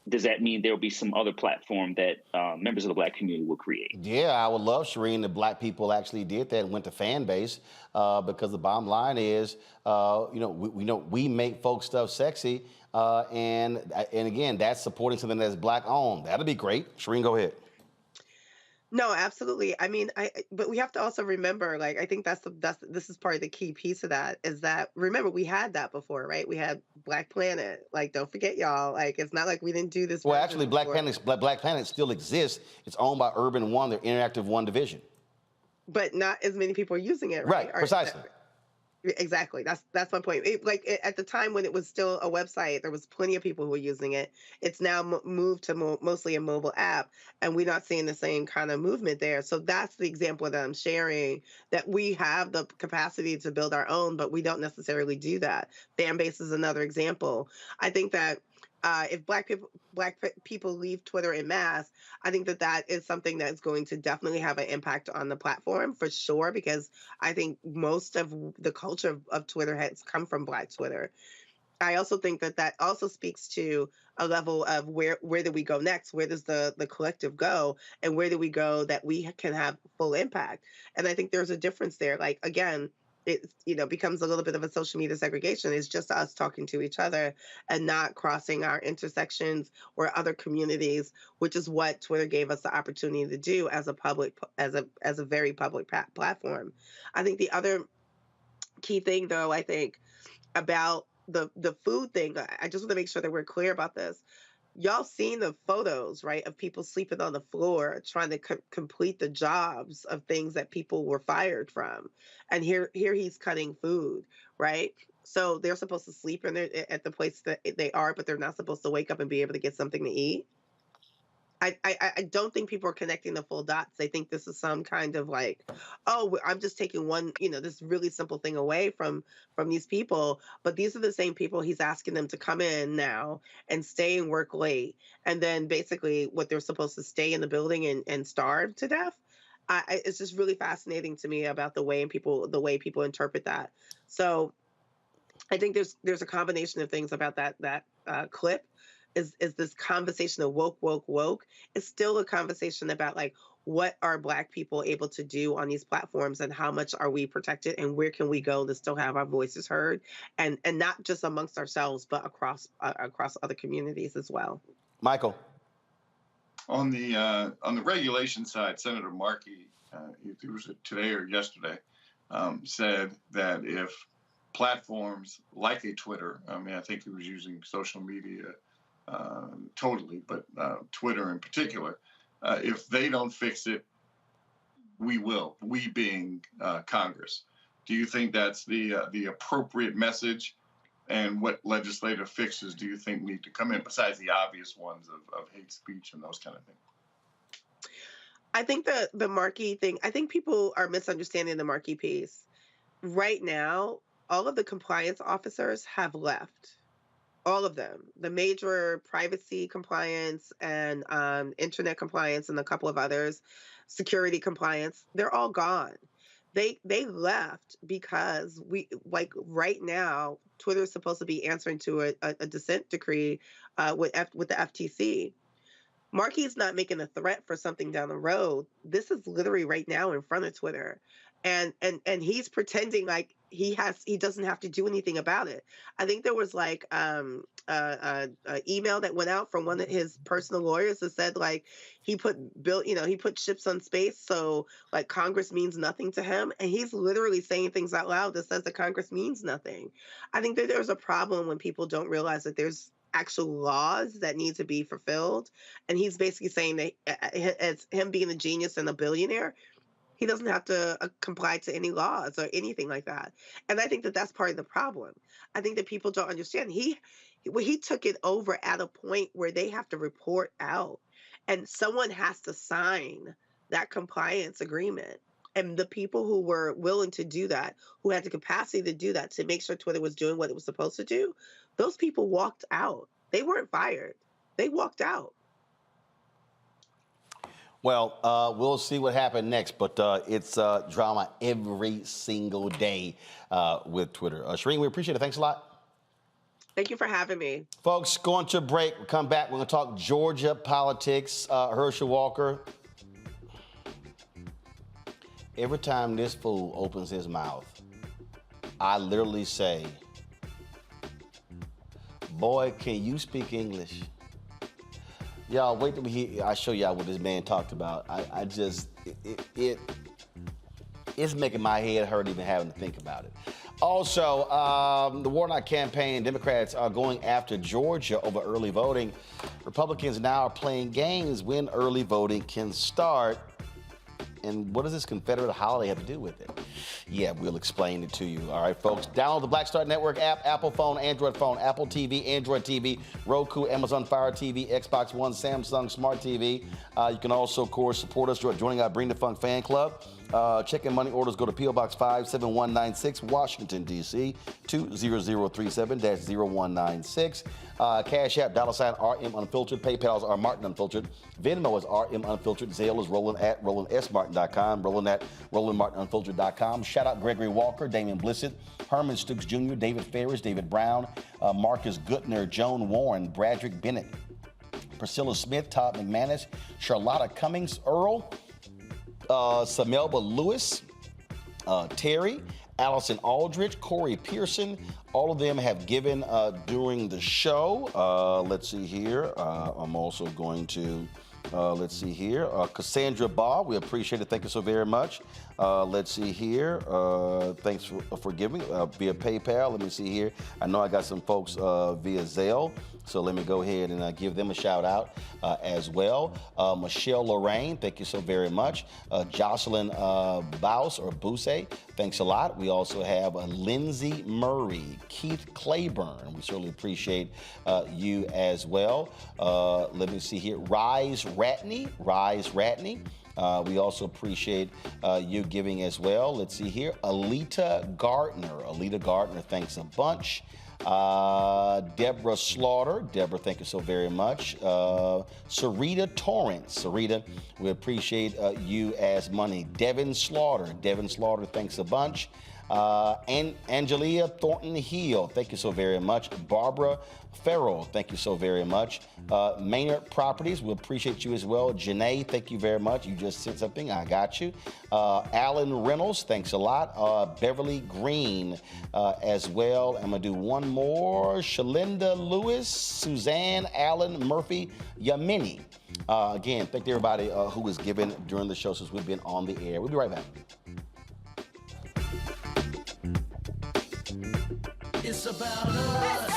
does that mean there'll be some other platform that members of the Black community will create? Yeah, I would love, Shireen, that Black people actually did that and went to fan base, because the bottom line is, we make folks stuff sexy, and again, that's supporting something that's Black owned. That'd be great. Shireen, go ahead. No, absolutely. I mean, but we have to also remember, like, I think this is part of the key piece of that is that remember we had that before, right? We had Black Planet. Like, don't forget, y'all. Like, it's not like we didn't do this. Well, version actually, before. Black Planet still exists. It's owned by Urban One, their interactive one division. But not as many people are using it, right? Right, precisely. Exactly. That's my point. At the time when it was still a website, there was plenty of people who were using it. It's now moved to mostly a mobile app, and we're not seeing the same kind of movement there. So that's the example that I'm sharing, that we have the capacity to build our own, but we don't necessarily do that. Fanbase is another example. I think that if Black people leave Twitter en masse, I think that is something that's going to definitely have an impact on the platform for sure, because I think most of the culture of Twitter has come from Black Twitter. I also think that also speaks to a level of where do we go next? Where does the collective go? And where do we go that we can have full impact? And I think there's a difference there. Like, again, it becomes a little bit of a social media segregation. It's just us talking to each other and not crossing our intersections or other communities, which is what Twitter gave us the opportunity to do as a very public platform. I think the other key thing, though, I think about the food thing, I just want to make sure that we're clear about this. Y'all seen the photos, right, of people sleeping on the floor trying to complete the jobs of things that people were fired from. And here he's cutting food, right? So they're supposed to sleep at the place that they are, but they're not supposed to wake up and be able to get something to eat. I don't think people are connecting the full dots. They think this is some kind of like, oh, I'm just taking one, this really simple thing away from these people. But these are the same people he's asking them to come in now and stay and work late. And then basically what they're supposed to stay in the building and starve to death. It's just really fascinating to me about the way people interpret that. So I think there's a combination of things about that clip. Is this conversation of woke. It's still a conversation about, like, what are Black people able to do on these platforms, and how much are we protected, and where can we go to still have our voices heard, and not just amongst ourselves, but across other communities as well. Michael. On the regulation side, Senator Markey, it was today or yesterday, said that if platforms like a Twitter, I think he was using social media totally, but Twitter in particular, if they don't fix it, we will. We being Congress. Do you think that's the appropriate message? And what legislative fixes do you think need to come in besides the obvious ones of hate speech and those kind of things? I think the Markey thing, I think people are misunderstanding the Markey piece. Right now, all of the compliance officers have left. All of them, the major privacy compliance and internet compliance and a couple of others, security compliance, they're all gone. They left because right now, Twitter is supposed to be answering to a dissent decree with the FTC. Markey's not making a threat for something down the road. This is literally right now in front of Twitter. And he's pretending like he doesn't have to do anything about it. I think there was like an email that went out from one of his personal lawyers that said, like, he put ships on space, so like Congress means nothing to him, and he's literally saying things out loud that says that Congress means nothing. I think that there's a problem when people don't realize that there's actual laws that need to be fulfilled, and he's basically saying that as him being a genius and a billionaire, he doesn't have to comply to any laws or anything like that. And I think that that's part of the problem. I think that people don't understand. He took it over at a point where they have to report out, and someone has to sign that compliance agreement. And the people who were willing to do that, who had the capacity to do that, to make sure Twitter was doing what it was supposed to do, those people walked out. They weren't fired. They walked out. Well, we'll see what happened next, but it's drama every single day with Twitter. Shireen, we appreciate it. Thanks a lot. Thank you for having me. Folks, going to a break. We'll come back. We're going to talk Georgia politics. Herschel Walker. Every time this fool opens his mouth, I literally say, boy, can you speak English? Y'all, wait till I show y'all what this man talked about. It's making my head hurt even having to think about it. Also, the Warnock campaign, Democrats are going after Georgia over early voting. Republicans now are playing games when early voting can start. And what does this Confederate holiday have to do with it? Yeah, we'll explain it to you. All right, folks. Download the Black Star Network app, Apple phone, Apple TV, Android TV, Roku, Amazon Fire TV, Xbox One, Samsung Smart TV. You can also, of course, support us joining our Bring the Funk fan club. Check and money orders go to P.O. Box 57196, Washington, D.C., 20037-0196. Cash App, $RM Unfiltered. PayPal is R Martin Unfiltered. Venmo is RM Unfiltered. Zelle is Roland at RolandSMartin.com. Roland at RolandMartinUnfiltered.com. Shout out Gregory Walker, Damian Blissett, Herman Stooks Jr., David Ferris, David Brown, Marcus Gutner, Joan Warren, Bradrick Bennett, Priscilla Smith, Todd McManus, Charlotta Cummings, Earl, Samelba Lewis, Terry, Allison Aldridge, Corey Pearson. All of them have given during the show. Let's see here. I'm also going to, let's see here. Cassandra Baugh, we appreciate it. Thank you so very much. Let's see here. Thanks for giving via PayPal. Let me see here. I know I got some folks via Zelle. So let me go ahead and give them a shout out as well. Michelle Lorraine, thank you so very much. Jocelyn Bouse or Bouse, thanks a lot. We also have Lindsay Murray, Keith Claiborne. We certainly appreciate you as well. Let me see here. Rise Ratney. We also appreciate you giving as well. Let's see here. Alita Gardner, thanks a bunch. Deborah Slaughter. Deborah, thank you so very much. Sarita Torrance. Sarita, we appreciate you as money. Devin Slaughter, thanks a bunch. And Angelia Thornton Hill, thank you so very much. Barbara Farrell, thank you so very much. Maynard Properties, we appreciate you as well. Janae, thank you very much. You just sent something, I got you. Alan Reynolds, thanks a lot. Beverly Green as well. I'm gonna do one more. Shalinda Lewis, Suzanne Allen Murphy, Yamini. Again, thank you everybody who was given during the show since we've been on the air. We'll be right back. It's about us.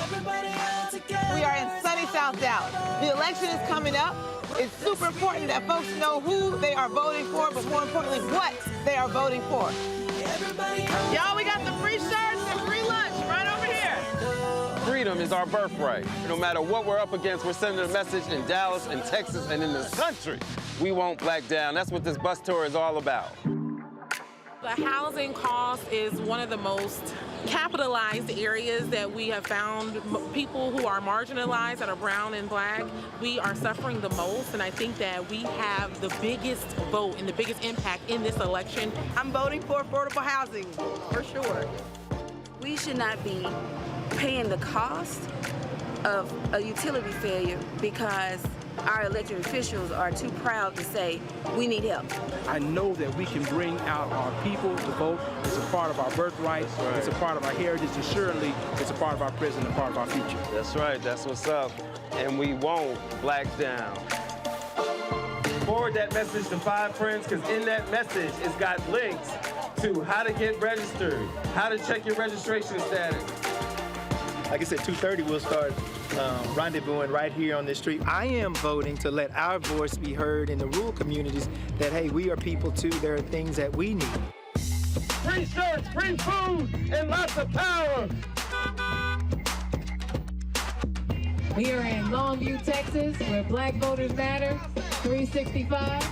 Everybody out together. We are in sunny South Dallas. The election is coming up. It's super important that folks know who they are voting for, but more importantly, what they are voting for. Y'all, we got the free shirts and free lunch right over here. Freedom is our birthright. No matter what we're up against, we're sending a message in Dallas and Texas and in this country. We won't back down. That's what this bus tour is all about. The housing cost is one of the most capitalized areas that we have found. People who are marginalized, that are brown and black, we are suffering the most, and I think that we have the biggest vote and the biggest impact in this election. I'm voting for affordable housing, for sure. We should not be paying the cost of a utility failure because our elected officials are too proud to say, we need help. I know that we can bring out our people to vote. It's a part of our birthright. Right. It's a part of our heritage, and surely it's a part of our present and part of our future. That's right, that's what's up. And we won't black down. Forward that message to 5 friends, because in that message, it's got links to how to get registered, how to check your registration status. Like I said, 2:30 we'll start rendezvousing right here on this street. I am voting to let our voice be heard in the rural communities that, hey, we are people too. There are things that we need. Free shirts, free food, and lots of power. We are in Longview, Texas, where Black Voters Matter, 365.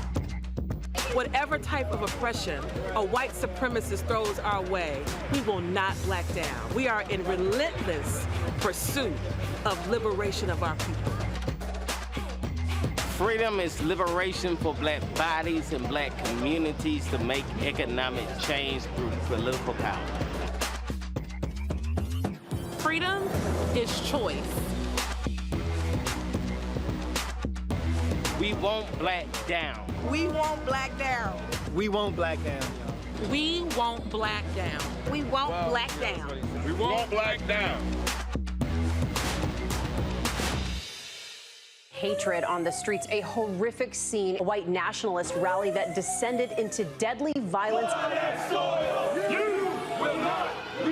Whatever type of oppression a white supremacist throws our way, we will not black down. We are in relentless pursuit of liberation of our people. Freedom is liberation for black bodies and black communities to make economic change through political power. Freedom is choice. We won't black down. We won't black down. We won't black down. We won't black down. We won't black down. We won't black down. hatred on the streets. A horrific scene, a white nationalist rally that descended into deadly violence.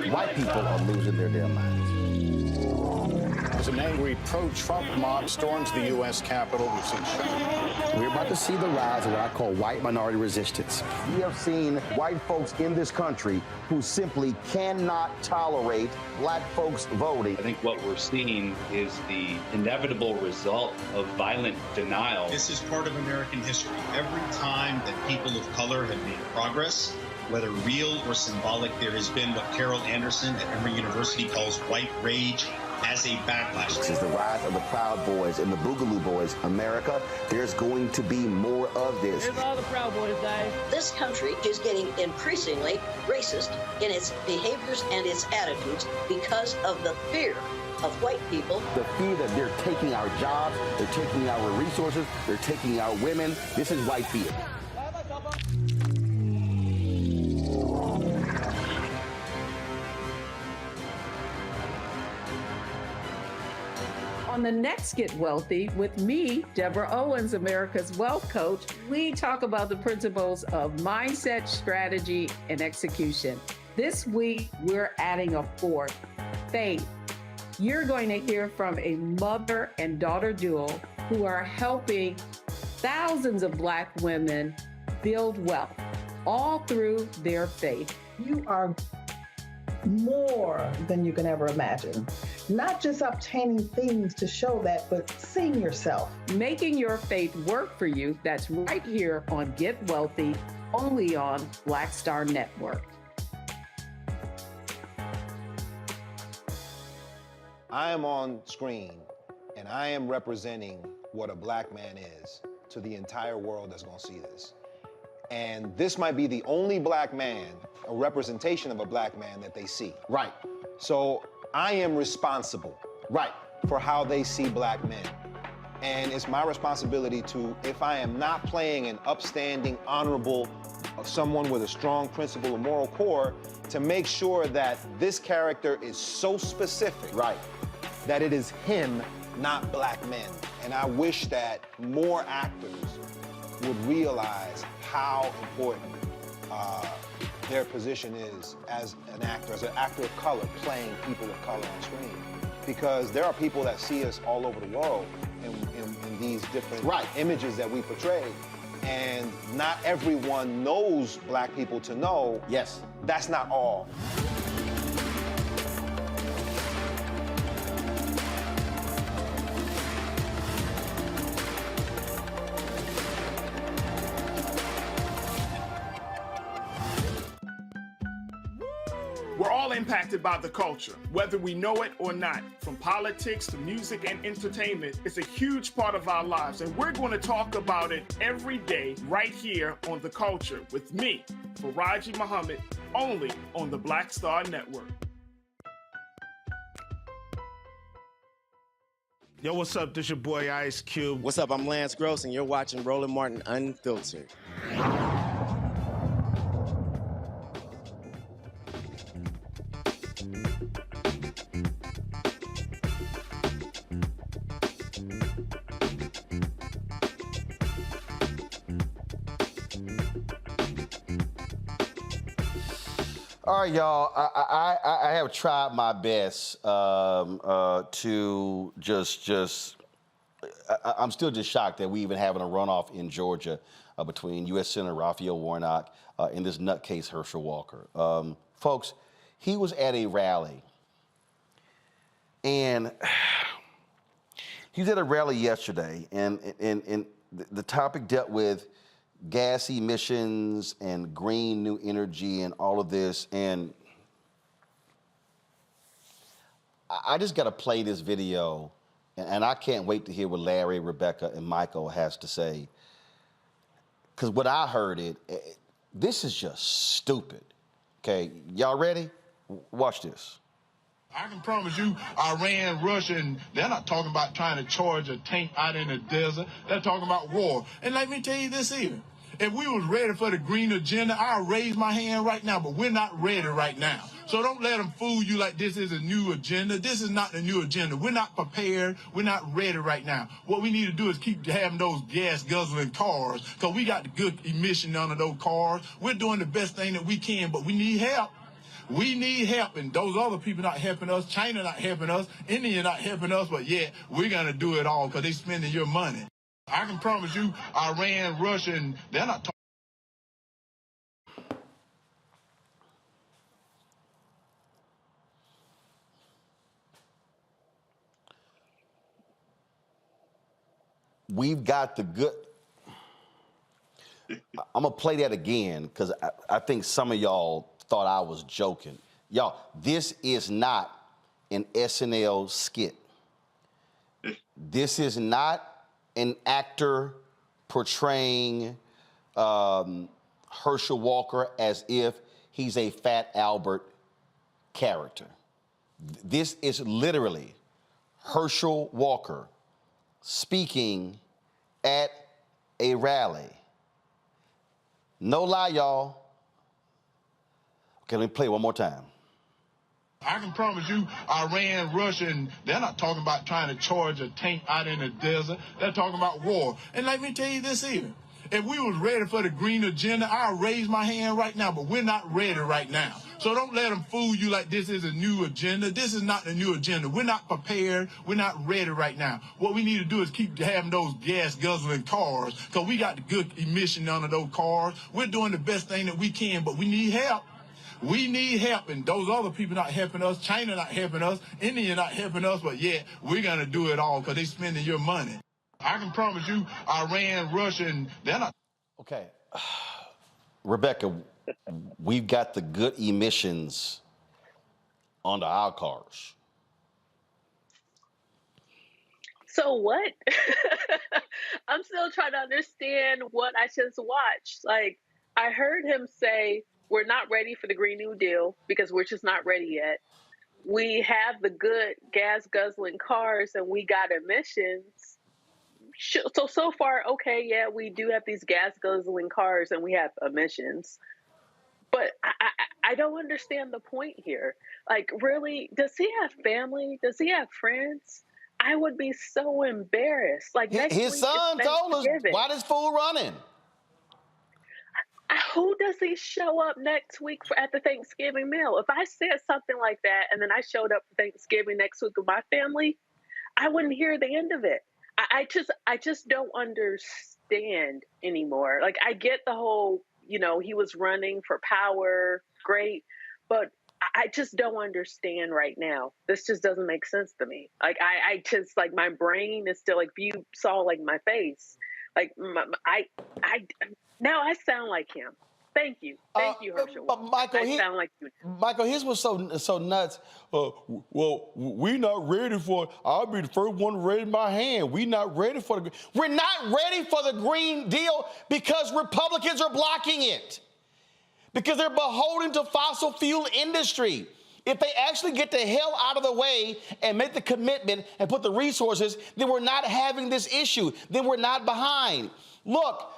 White people are losing their damn minds. As an angry pro-Trump mob storms the U.S. Capitol, we've seen We're about to see the rise of what I call white minority resistance. We have seen white folks in this country who simply cannot tolerate black folks voting. I think what we're seeing is the inevitable result of violent denial. This is part of American history. Every time that people of color have made progress, whether real or symbolic, there has been what Carol Anderson at Emory University calls white rage as a backlash. This is the rise of the Proud Boys and the Boogaloo Boys. America, there's going to be more of this. Here's all the Proud Boys, guys. This country is getting increasingly racist in its behaviors and its attitudes because of the fear of white people. The fear that they're taking our jobs, they're taking our resources, they're taking our women. This is white fear. On the next Get Wealthy with me, Deborah Owens, America's Wealth Coach, we talk about the principles of mindset, strategy, and execution. This week, we're adding a fourth, faith. You're going to hear from a mother and daughter duo who are helping thousands of Black women build wealth, all through their faith. You are more than you can ever imagine. Not just obtaining things to show that, but seeing yourself. Making your faith work for you. That's right here on Get Wealthy, only on Black Star Network. I am on screen, and I am representing what a Black man is to the entire world that's gonna see this. And this might be the only Black man, a representation of a Black man that they see. Right. So I am responsible, right, for how they see Black men. And it's my responsibility to, if I am not playing an upstanding, honorable, someone with a strong principle and moral core, to make sure that this character is so specific, right, that it is him, not Black men. And I wish that more actors would realize how important their position is as an actor of color, playing people of color on screen. Because there are people that see us all over the world in these different images that we portray. And not everyone knows Black people to know. Yes. That's not all. We're all impacted by the culture, whether we know it or not. From politics to music and entertainment, it's a huge part of our lives, and we're going to talk about it every day right here on The Culture with me, Faraji Muhammad, only on the Black Star Network. Yo, what's up? This your boy Ice Cube. What's up? I'm Lance Gross, and you're watching Roland Martin Unfiltered. All right, y'all. I have tried my best to just. I'm still just shocked that we even having a runoff in Georgia between U.S. Senator Raphael Warnock and this nutcase Herschel Walker. Folks, he was at a rally, and he was at a rally yesterday, and the topic dealt with gas emissions and green new energy and all of this. And I just got to play this video, and I can't wait to hear what Larry, Rebecca, and Michael has to say. Because what I heard, this is just stupid. Okay, y'all ready? Watch this. I can promise you, Iran, Russia, and they're not talking about trying to charge a tank out in the desert. They're talking about war. And let me tell you this here. If we was ready for the green agenda, I'll raise my hand right now, but we're not ready right now. So don't let them fool you like this is a new agenda. This is not the new agenda. We're not prepared. We're not ready right now. What we need to do is keep having those gas guzzling cars, because we got the good emission under those cars. We're doing the best thing that we can, but we need help. We need help, and those other people not helping us. China not helping us. India not helping us, but yeah, we're going to do it all because they spending your money. I can promise you, Iran, Russia, and they're not talking. We've got the good. I'm going to play that again because I think some of y'all thought I was joking. Y'all, this is not an SNL skit. This is not an actor portraying Herschel Walker as if he's a Fat Albert character. This is literally Herschel Walker speaking at a rally. No lie, y'all. Okay, let me play it one more time. I can promise you, Iran, Russia, and they're not talking about trying to charge a tank out in the desert. They're talking about war. And let me tell you this here. If we was ready for the green agenda, I'll raise my hand right now, but we're not ready right now. So don't let them fool you like this is a new agenda. This is not the new agenda. We're not prepared. We're not ready right now. What we need to do is keep having those gas guzzling cars, because we got the good emission under those cars. We're doing the best thing that we can, but we need help. We need help, and those other people not helping us. China not helping us. India not helping us, but yeah, we're going to do it all because they spending your money. I can promise you, Iran, Russia, and they're not. Okay. Rebecca, we've got the good emissions onto our cars. So what? I'm still trying to understand what I just watched. Like, I heard him say, we're not ready for the Green New Deal because we're just not ready yet. We have the good gas guzzling cars and we got emissions. So far, okay, yeah, we do have these gas guzzling cars and we have emissions. But I don't understand the point here. Like, really, does he have family? Does he have friends? I would be so embarrassed. Like, next his week son is told us, Thanksgiving. why this fool running? Who does he show up next week at the Thanksgiving meal? If I said something like that and then I showed up for Thanksgiving next week with my family, I wouldn't hear the end of it. I just don't understand anymore. Like, I get the whole, he was running for power, great, but I just don't understand right now. This just doesn't make sense to me. Like, I just, like, my brain is still, like, if you saw, like, my face, like, now I sound like him. Thank you, Herschel. But Michael, I sound like you. Michael, here's what's so nuts. Well, we're not ready for. I'll be the first one to raise my hand. We're not ready for the. We're not ready for the Green Deal because Republicans are blocking it. Because they're beholden to fossil fuel industry. If they actually get the hell out of the way and make the commitment and put the resources, then we're not having this issue. Then we're not behind. Look,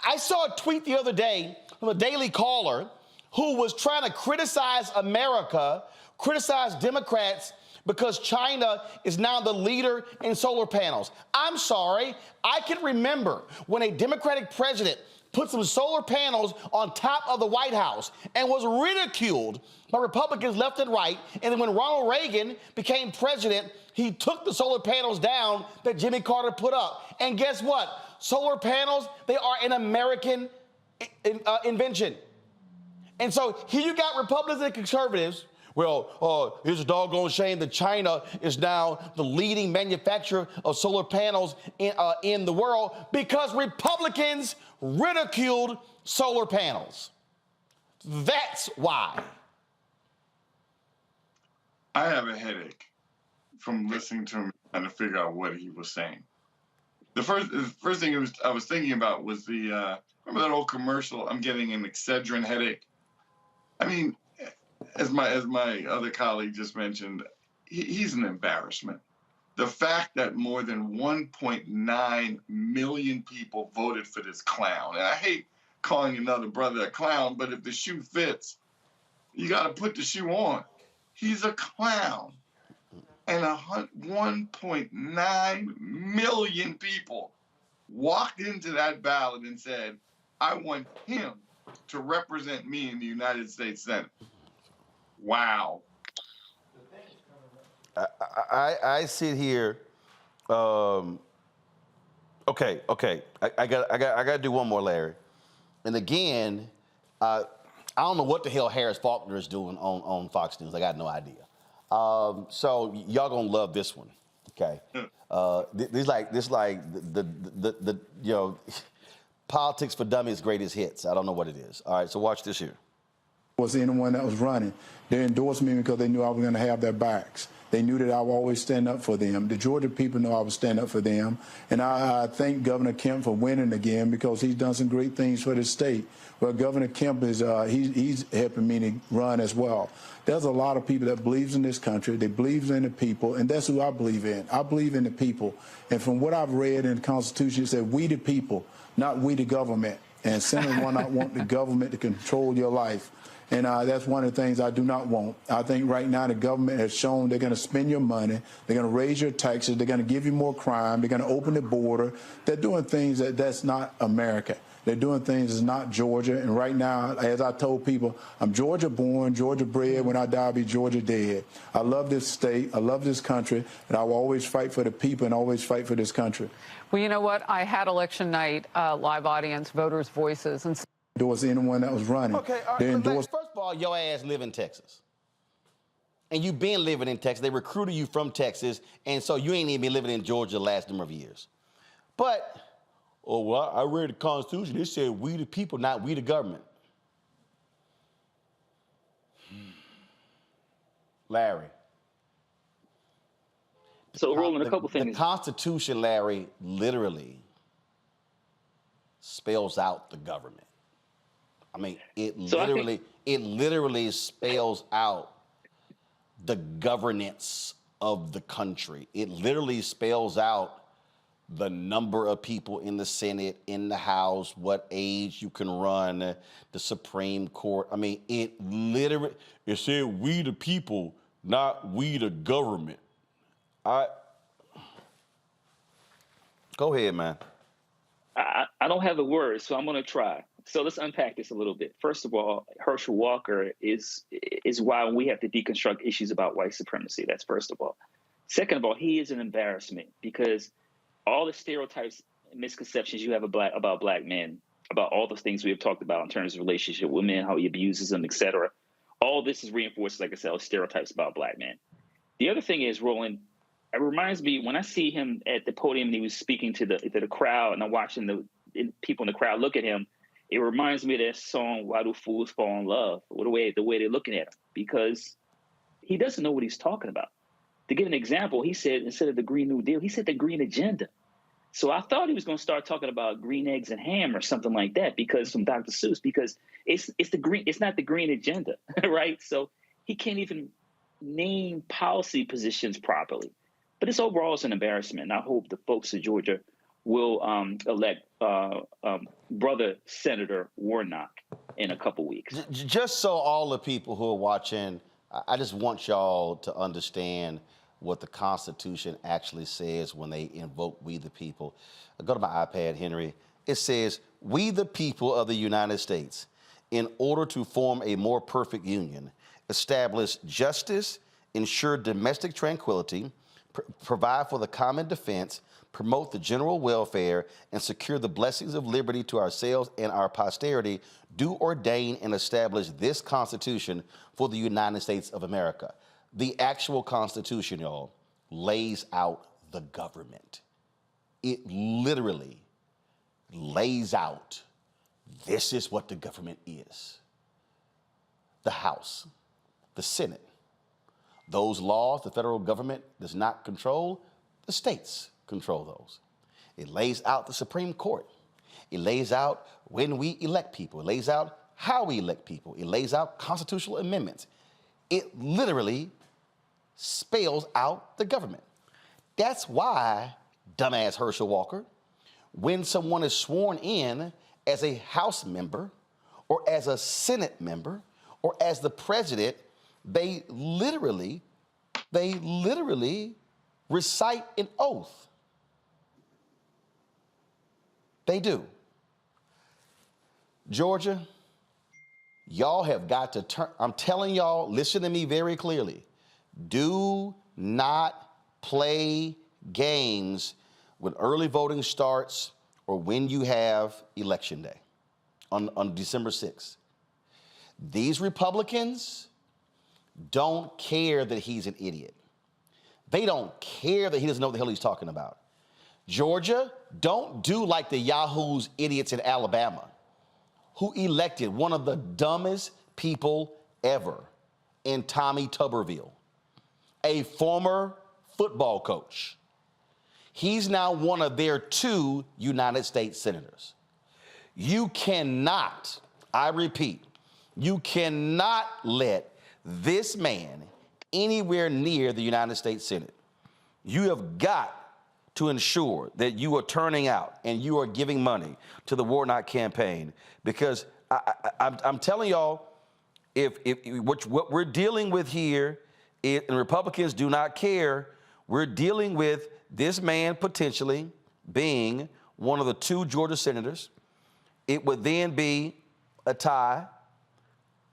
I saw a tweet the other day from a Daily Caller who was trying to criticize America, criticize Democrats because China is now the leader in solar panels. I'm sorry, I can remember when a Democratic president put some solar panels on top of the White House and was ridiculed by Republicans left and right. And then when Ronald Reagan became president, he took the solar panels down that Jimmy Carter put up. And guess what? Solar panels, they are an American invention. And so here you got Republicans and conservatives. Well, it's a doggone shame that China is now the leading manufacturer of solar panels in the world because Republicans ridiculed solar panels. That's why. I have a headache from listening to him trying to figure out what he was saying. The first thing I was thinking about was remember that old commercial, I'm getting an Excedrin headache? I mean, as my other colleague just mentioned, he's an embarrassment. The fact that more than 1.9 million people voted for this clown, and I hate calling another brother a clown, but if the shoe fits, You got to put the shoe on. He's a clown. And 1.9 million people walked into that ballot and said, I want him to represent me in the United States Senate. Wow. I sit here. Okay. I got to do one more, Larry. And again, I don't know what the hell Harris Faulkner is doing on Fox News. I got no idea. So y'all gonna love this one, okay? This like the politics for dummies greatest hits. I don't know what it is. All right, so watch this here. Was anyone that was running. They endorsed me because they knew I was going to have their backs. They knew that I would always stand up for them. The Georgia people know I would stand up for them. And I thank Governor Kemp for winning again because he's done some great things for the state. Well, Governor Kemp is he's helping me to run as well. There's a lot of people that believes in this country. They believe in the people, and that's who I believe in. I believe in the people. And from what I've read in the Constitution, it said we the people, not we the government. And Senator Warnock want the government to control your life. And that's one of the things I do not want. I think right now the government has shown they're going to spend your money, they're going to raise your taxes, they're going to give you more crime, they're going to open the border. They're doing things that's not America. They're doing things that's not Georgia. And right now, as I told people, I'm Georgia born, Georgia bred. When I die, I'll be Georgia dead. I love this state. I love this country. And I will always fight for the people and always fight for this country. Well, you know what? I had election night, live audience, voters' voices. And endorse anyone that was running. Okay, all right, first of all, your ass live in Texas. And you've been living in Texas. They recruited you from Texas, and so you ain't even been living in Georgia the last number of years. But, oh, well, I read the Constitution. It said we the people, not we the government. Larry. So, Roland, a couple things. The Constitution, Larry, literally spells out the government. I mean, it literally spells out the governance of the country. It literally spells out the number of people in the Senate, in the House, what age you can run, the Supreme Court. I mean, it said we the people, not we the government. Go ahead, man. I don't have the words, so I'm going to try. So let's unpack this a little bit. First of all, Herschel Walker is why we have to deconstruct issues about white supremacy. That's first of all. Second of all, he is an embarrassment because all the stereotypes and misconceptions you have about black men, about all those things we have talked about in terms of relationship with men, how he abuses them, etc. All this is reinforced, like I said, stereotypes about black men. The other thing is, Roland, it reminds me when I see him at the podium and he was speaking to the crowd, and I'm watching the people in the crowd look at him. It reminds me of that song, Why Do Fools Fall in Love? The way they're looking at him, because he doesn't know what he's talking about. To give an example, he said, instead of the Green New Deal, he said the Green Agenda. So I thought he was going to start talking about green eggs and ham or something like that, because from Dr. Seuss, because it's not the Green Agenda, right? So he can't even name policy positions properly. But it's overall an embarrassment. And I hope the folks of Georgia will elect brother Senator Warnock in a couple weeks. Just so all the people who are watching, I just want y'all to understand what the Constitution actually says when they invoke we the people. Go to my iPad, Henry. It says, we the people of the United States, in order to form a more perfect union, establish justice, ensure domestic tranquility, provide for the common defense, promote the general welfare, and secure the blessings of liberty to ourselves and our posterity, do ordain and establish this Constitution for the United States of America. The actual Constitution, y'all, lays out the government. It literally lays out, this is what the government is. The House, the Senate. Those laws the federal government does not control, the states control those. It lays out the Supreme Court. It lays out when we elect people. It lays out how we elect people. It lays out constitutional amendments. It literally spells out the government. That's why, dumbass Herschel Walker, when someone is sworn in as a House member or as a Senate member or as the president, they literally recite an oath. They do. Georgia, y'all have got to turn, I'm telling y'all, listen to me very clearly. Do not play games when early voting starts or when you have election day on December 6th. These Republicans don't care that he's an idiot. They don't care that he doesn't know what the hell he's talking about. Georgia, don't do like the yahoos idiots in Alabama who elected one of the dumbest people ever in Tommy Tuberville, a former football coach. He's now one of their 2 United States senators. You cannot, I repeat, you cannot let this man anywhere near the United States Senate. You have got to ensure that you are turning out and you are giving money to the Warnock campaign, because I'm telling y'all, if what we're dealing with here, and Republicans do not care, we're dealing with this man potentially being one of the 2 Georgia senators. It would then be a tie.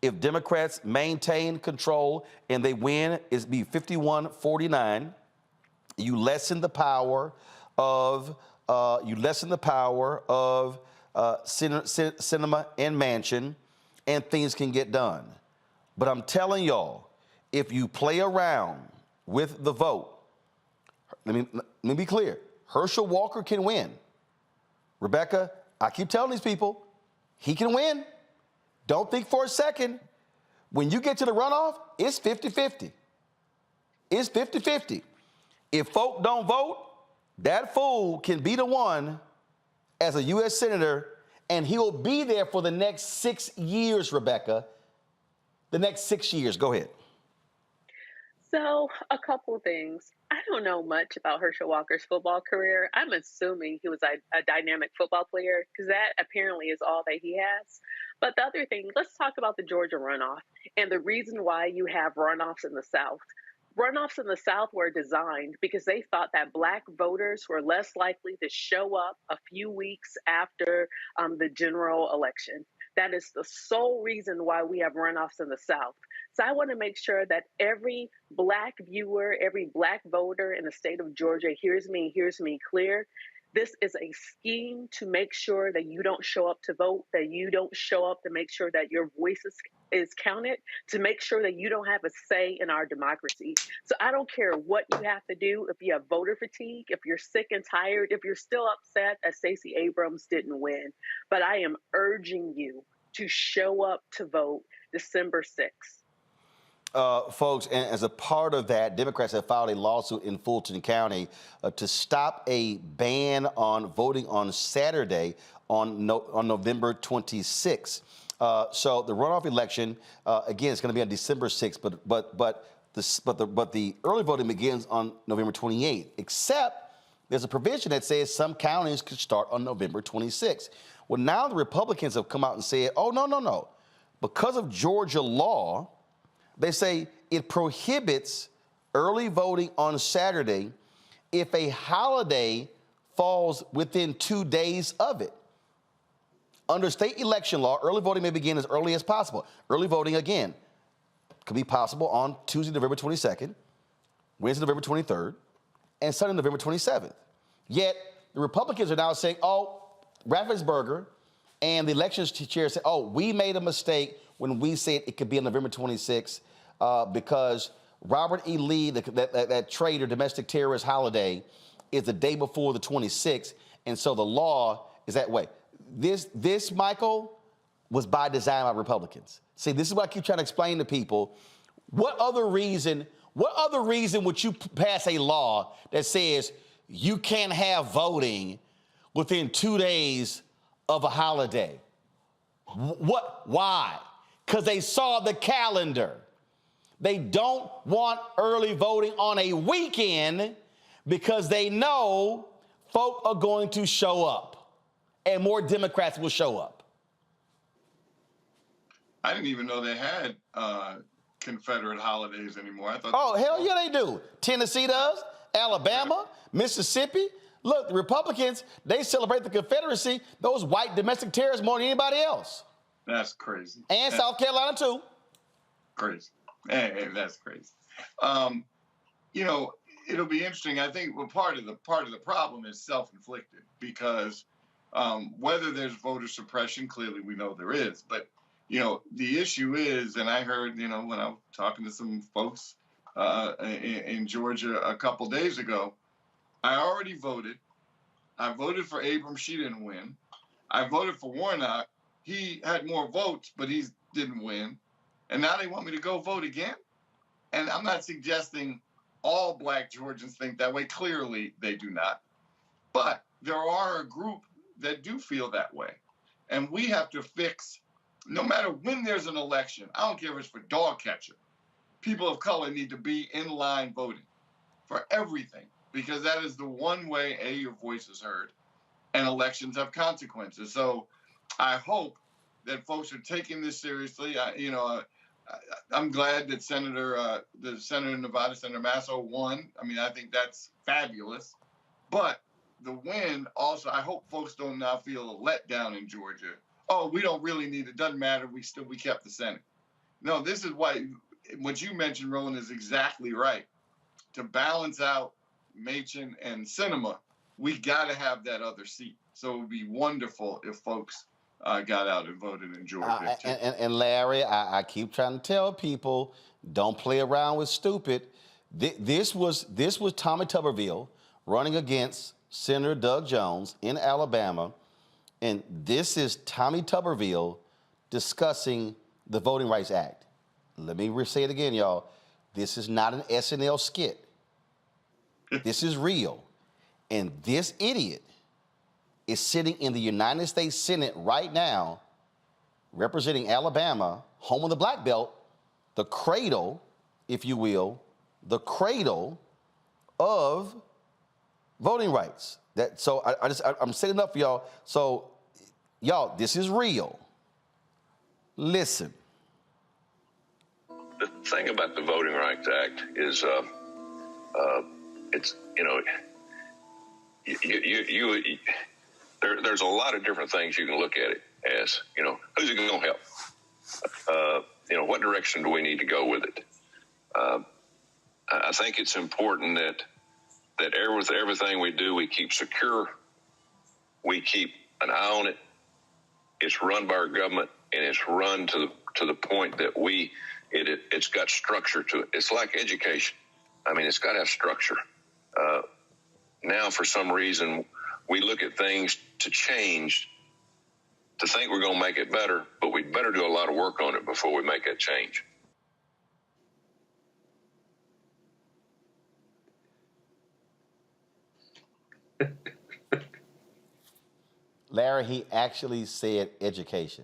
If Democrats maintain control and they win, it'd be 51-49. You lessen the power of Sinema and Manchin, and things can get done. But I'm telling y'all, if you play around with the vote, let me be clear. Herschel Walker can win. Rebecca, I keep telling these people, he can win. Don't think for a second. When you get to the runoff, it's 50-50. It's 50-50. If folk don't vote, that fool can be the one as a U.S. Senator, and he'll be there for the next 6 years, Rebecca. The next 6 years. Go ahead. So, a couple of things. I don't know much about Herschel Walker's football career. I'm assuming he was a dynamic football player, because that apparently is all that he has. But the other thing, let's talk about the Georgia runoff and the reason why you have runoffs in the South. Runoffs in the South were designed because they thought that Black voters were less likely to show up a few weeks after the general election. That is the sole reason why we have runoffs in the South. So I want to make sure that every Black viewer, every Black voter in the state of Georgia hears me clear. This is a scheme to make sure that you don't show up to vote, that you don't show up to make sure that your voice is counted, to make sure that you don't have a say in our democracy. So I don't care what you have to do, if you have voter fatigue, if you're sick and tired, if you're still upset that Stacey Abrams didn't win. But I am urging you to show up to vote December 6th. Folks, and as a part of that, Democrats have filed a lawsuit in Fulton County to stop a ban on voting on Saturday on November 26th. So the runoff election, again, it's going to be on December 6th, but the early voting begins on November 28th, except there's a provision that says some counties could start on November 26th. Well, now the Republicans have come out and said, oh, no. Because of Georgia law, they say it prohibits early voting on Saturday if a holiday falls within 2 days of it. Under state election law, early voting may begin as early as possible. Early voting, again, could be possible on Tuesday, November 22nd, Wednesday, November 23rd, and Sunday, November 27th. Yet, the Republicans are now saying, oh, Raffensperger and the elections chair said, oh, we made a mistake when we said it could be on November 26th because Robert E. Lee, that traitor, domestic terrorist holiday, is the day before the 26th, and so the law is that way. This, Michael, was by design by Republicans. See, this is what I keep trying to explain to people. What other reason would you pass a law that says you can't have voting within 2 days of a holiday? Why? Because they saw the calendar. They don't want early voting on a weekend because they know folk are going to show up and more Democrats will show up. I didn't even know they had Confederate holidays anymore. I thought. Oh, hell yeah, they do. Tennessee does, Alabama, Mississippi. Look, the Republicans, they celebrate the Confederacy, those white domestic terrorists, more than anybody else. That's crazy. And South Carolina, too. Crazy. Hey, that's crazy. You know, it'll be interesting. I think part of the problem is self-inflicted, because whether there's voter suppression, clearly we know there is. But, you know, the issue is, and I heard, you know, when I was talking to some folks in Georgia a couple days ago, I already voted. I voted for Abrams. She didn't win. I voted for Warnock. He had more votes, but he didn't win. And now they want me to go vote again? And I'm not suggesting all Black Georgians think that way. Clearly, they do not. But there are a group that do feel that way. And we have to fix, no matter when there's an election, I don't care if it's for dog catcher, people of color need to be in line voting for everything, because that is the one way, your voice is heard, and elections have consequences. So I hope that folks are taking this seriously. I'm glad that the Senator in Nevada, Senator Masso, won. I mean, I think that's fabulous. But the win also, I hope folks don't now feel a letdown in Georgia. Oh, we don't really need it. Doesn't matter. We kept the Senate. No, this is why what you mentioned, Roland, is exactly right. To balance out Machen and Sinema, we got to have that other seat. So it would be wonderful if folks got out and voted in Georgia. And Larry, I keep trying to tell people, don't play around with stupid. This was Tommy Tuberville running against Senator Doug Jones in Alabama, and this is Tommy Tuberville discussing the Voting Rights Act. Let me say it again, y'all. This is not an SNL skit. This is real. And this idiot is sitting in the United States Senate right now, representing Alabama, home of the Black Belt, the cradle, if you will, the cradle of voting rights. I'm setting up for y'all. So, y'all, this is real. Listen. The thing about the Voting Rights Act is, it's, you know, there's a lot of different things you can look at it as. You know, who's it going to help? You know, what direction do we need to go with it? I think it's important that everything we do, we keep secure. We keep an eye on it. It's run by our government, and it's run to the point that it's got structure to it. It's like education. I mean, it's got to have structure. Now, for some reason, we look at things to change, to think we're going to make it better, but we'd better do a lot of work on it before we make that change. Larry, he actually said education.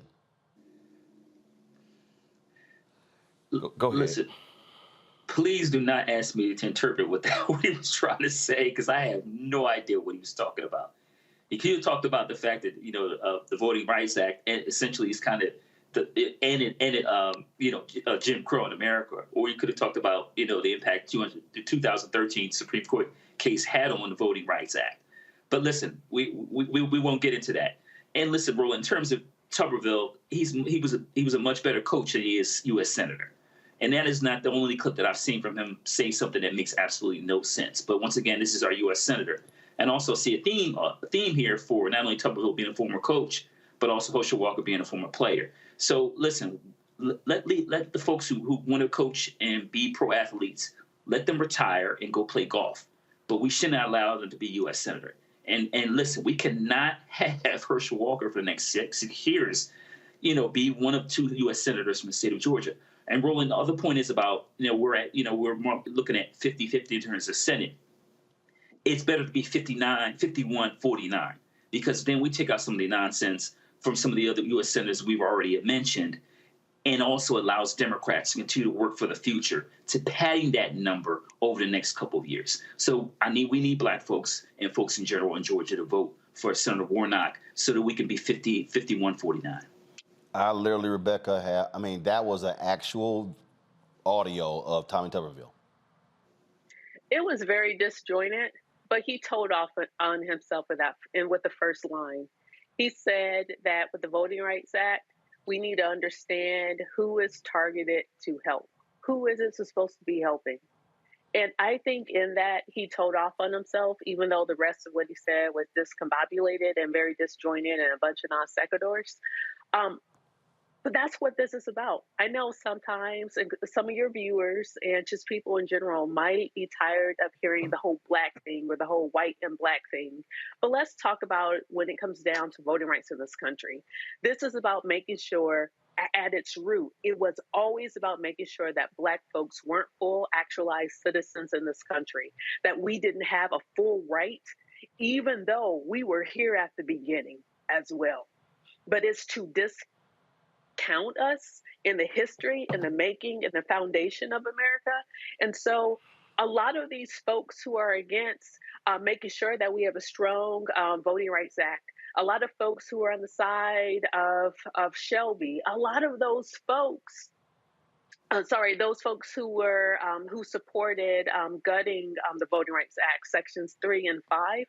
Go ahead. Listen, please do not ask me to interpret what he was trying to say, because I have no idea what he was talking about. He could have talked about the fact that, you know, the Voting Rights Act, and essentially is kind of Jim Crow in America, or he could have talked about, you know, the impact the 2013 Supreme Court case had on the Voting Rights Act. But listen, we won't get into that. And listen, bro, in terms of Tuberville, he was a much better coach than he is U.S. Senator. And that is not the only clip that I've seen from him say something that makes absolutely no sense. But once again, this is our U.S. Senator. And also see a theme here for not only Tuberville being a former coach, but also Herschel Walker being a former player. So listen, let the folks who want to coach and be pro athletes, let them retire and go play golf. But we should not allow them to be U.S. Senator. And listen, we cannot have Herschel Walker for the next six years, you know, be one of two U.S. senators from the state of Georgia. And Roland, the other point is about, you know, we're more looking at 50-50 in terms of Senate. It's better to be 51-49, because then we take out some of the nonsense from some of the other U.S. senators we've already mentioned, and also allows Democrats to continue to work for the future to padding that number over the next couple of years. So we need Black folks and folks in general in Georgia to vote for Senator Warnock so that we can be 51-49. I literally, Rebecca, that was an actual audio of Tommy Tuberville. It was very disjointed, but he told off on himself with that, and with the first line. He said that with the Voting Rights Act, we need to understand who is targeted to help. Who is it supposed to be helping? And I think in that he told off on himself, even though the rest of what he said was discombobulated and very disjointed and a bunch of non sequiturs. But that's what this is about. I know sometimes some of your viewers and just people in general might be tired of hearing the whole black thing or the whole white and black thing. But let's talk about when it comes down to voting rights in this country. This is about making sure at its root, it was always about making sure that Black folks weren't full actualized citizens in this country, that we didn't have a full right, even though we were here at the beginning as well. But it's to discount us in the history, in the making, in the foundation of America. And so a lot of these folks who are against making sure that we have a strong Voting Rights Act, a lot of folks who are on the side of Shelby, a lot of those folks, those folks who were who supported gutting the Voting Rights Act, Sections 3 and 5,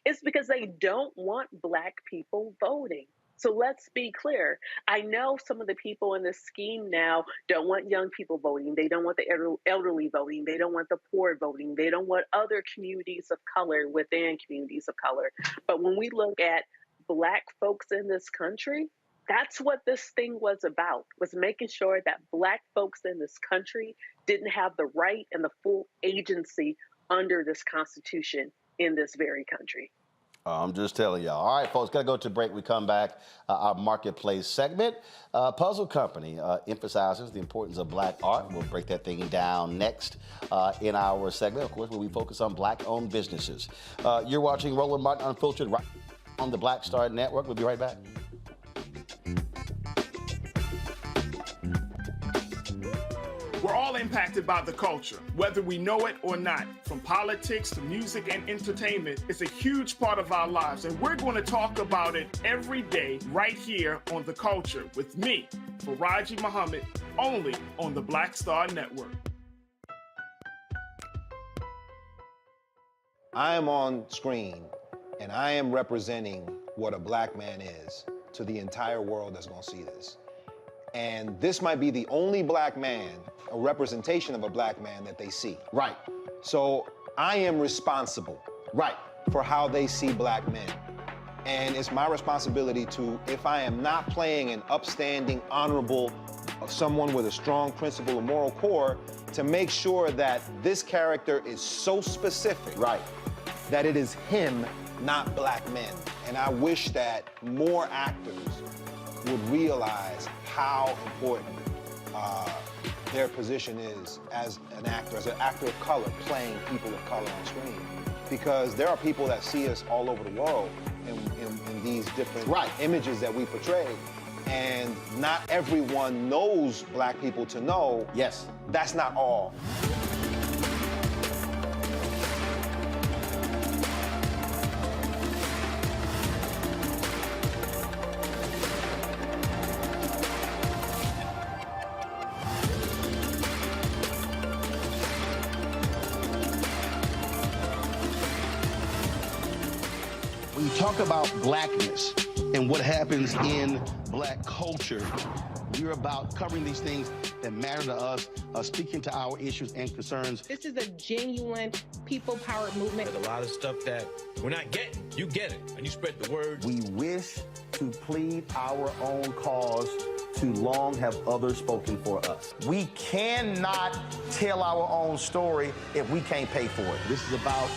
it's because they don't want Black people voting. So let's be clear. I know some of the people in this scheme now don't want young people voting. They don't want the elderly voting. They don't want the poor voting. They don't want other communities of color within communities of color. But when we look at Black folks in this country, that's what this thing was about, was making sure that Black folks in this country didn't have the right and the full agency under this Constitution in this very country. I'm just telling y'all. All right, folks, got to go to break. We come back, our Marketplace segment. Puzzle Company emphasizes the importance of Black art. We'll break that thing down next in our segment, of course, where we focus on Black-owned businesses. You're watching Roland Martin Unfiltered right on the Black Star Network. We'll be right back. We're all impacted by the culture, whether we know it or not. From politics to music and entertainment, it's a huge part of our lives, and we're going to talk about it every day right here on The Culture with me, Faraji Muhammad, only on the Black Star Network. I am on screen, and I am representing what a Black man is to the entire world that's going to see this. And this might be the only Black man, a representation of a Black man that they see. Right. So I am responsible. Right. For how they see Black men. And it's my responsibility to, if I am not playing an upstanding, honorable, someone with a strong principle and moral core, to make sure that this character is so specific. Right. That it is him, not Black men. And I wish that more actors would realize how important their position is as an actor of color, playing people of color on screen. Because there are people that see us all over the world in these different images that we portray. And not everyone knows Black people to know. Yes. That's not all. When you talk about Blackness and what happens in Black culture, you're about covering these things that matter to us, speaking to our issues and concerns. This is a genuine people-powered movement. There's a lot of stuff that we're not getting. You get it, and you spread the word. We wish to plead our own cause. Too long have others spoken for us. We cannot tell our own story if we can't pay for it. This is about